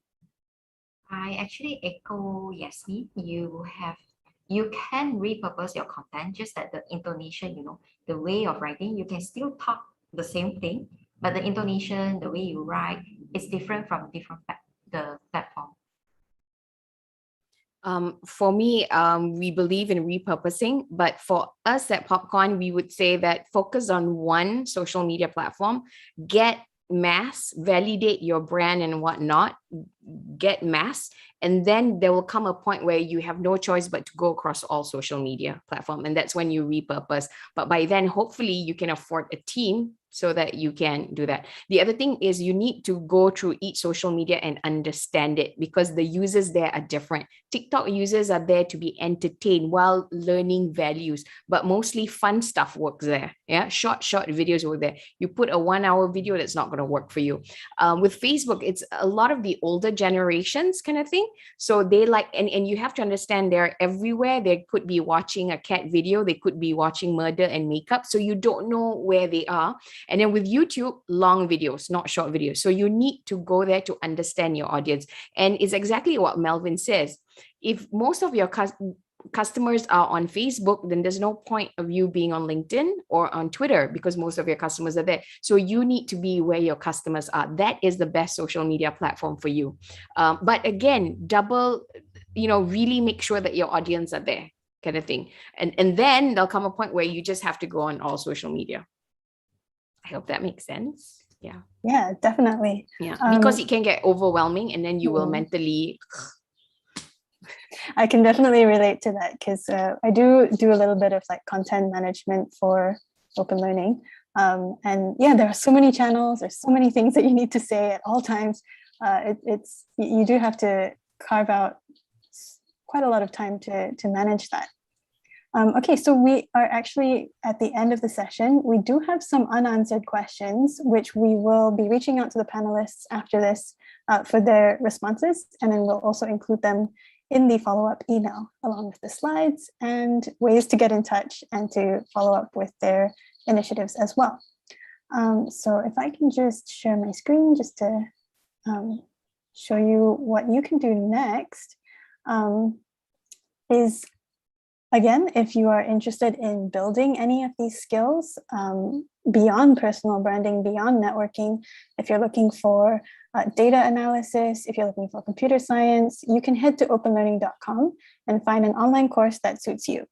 I actually echo Yasmin. You can repurpose your content, just that the intonation, the way of writing, you can still talk the same thing, but the intonation, the way you write, is different from the platform. For me, we believe in repurposing, but for us at Popcorn, we would say that focus on one social media platform, get mass, validate your brand and whatnot, get mass, and then there will come a point where you have no choice but to go across all social media platforms, and that's when you repurpose. But by then, hopefully, you can afford a team so that you can do that. The other thing is you need to go through each social media and understand it, because the users there are different. TikTok users are there to be entertained while learning values, but mostly fun stuff works there. Yeah, short videos work there. You put a 1 hour video, that's not going to work for you. With Facebook, it's a lot of the older generations kind of thing. So they like, and you have to understand they're everywhere. They could be watching a cat video, they could be watching murder and makeup. So you don't know where they are. And then with YouTube, long videos, not short videos. So you need to go there to understand your audience. And it's exactly what Melvin says. If most of your customers are on Facebook, then there's no point of you being on LinkedIn or on Twitter, because most of your customers are there. So you need to be where your customers are. That is the best social media platform for you. But again, really make sure that your audience are there, kind of thing. And then there'll come a point where you just have to go on all social media. I hope that makes sense. Yeah, definitely. Yeah, because it can get overwhelming, and then you will mentally. I can definitely relate to that, because I do a little bit of like content management for open learning. And yeah, there are so many channels, there's so many things that you need to say at all times. You do have to carve out quite a lot of time to manage that. Okay, so we are actually at the end of the session. We do have some unanswered questions, which we will be reaching out to the panelists after this for their responses, and then we'll also include them in the follow-up email, along with the slides and ways to get in touch and to follow up with their initiatives as well. So if I can just share my screen just to show you what you can do next, is, again, if you are interested in building any of these skills beyond personal branding, beyond networking, if you're looking for data analysis, if you're looking for computer science, you can head to openlearning.com and find an online course that suits you.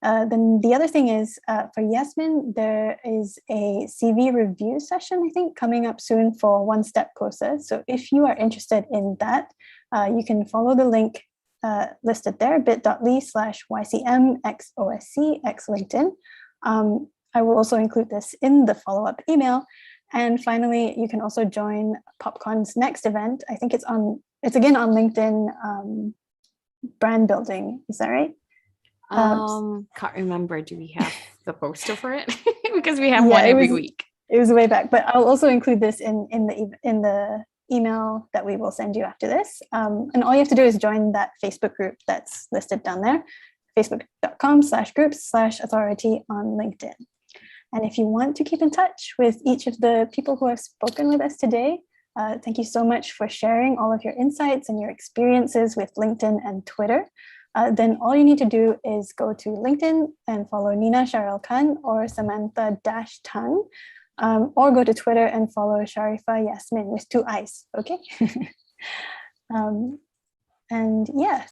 Then the other thing is, for Yasmin, there is a CV review session, I think, coming up soon for One Step Closer. So if you are interested in that, you can follow the link listed there, bit.ly/YCMXOSCX I will also include this in the follow-up email. And finally, you can also join PopCon's next event. I think it's again on LinkedIn, brand building. Is that right? Can't remember. Do we have the poster for it? Because we have one every week. It was way back, but I'll also include this in the email that we will send you after this. And all you have to do is join that Facebook group that's listed down there, facebook.com/groups/authority on LinkedIn. And if you want to keep in touch with each of the people who have spoken with us today, thank you so much for sharing all of your insights and your experiences with LinkedIn and Twitter. Then all you need to do is go to LinkedIn and follow Nina Sharel Khan or Samantha-Tan, or go to Twitter and follow Sharifah Yasmin with 2 I's, okay? And yeah,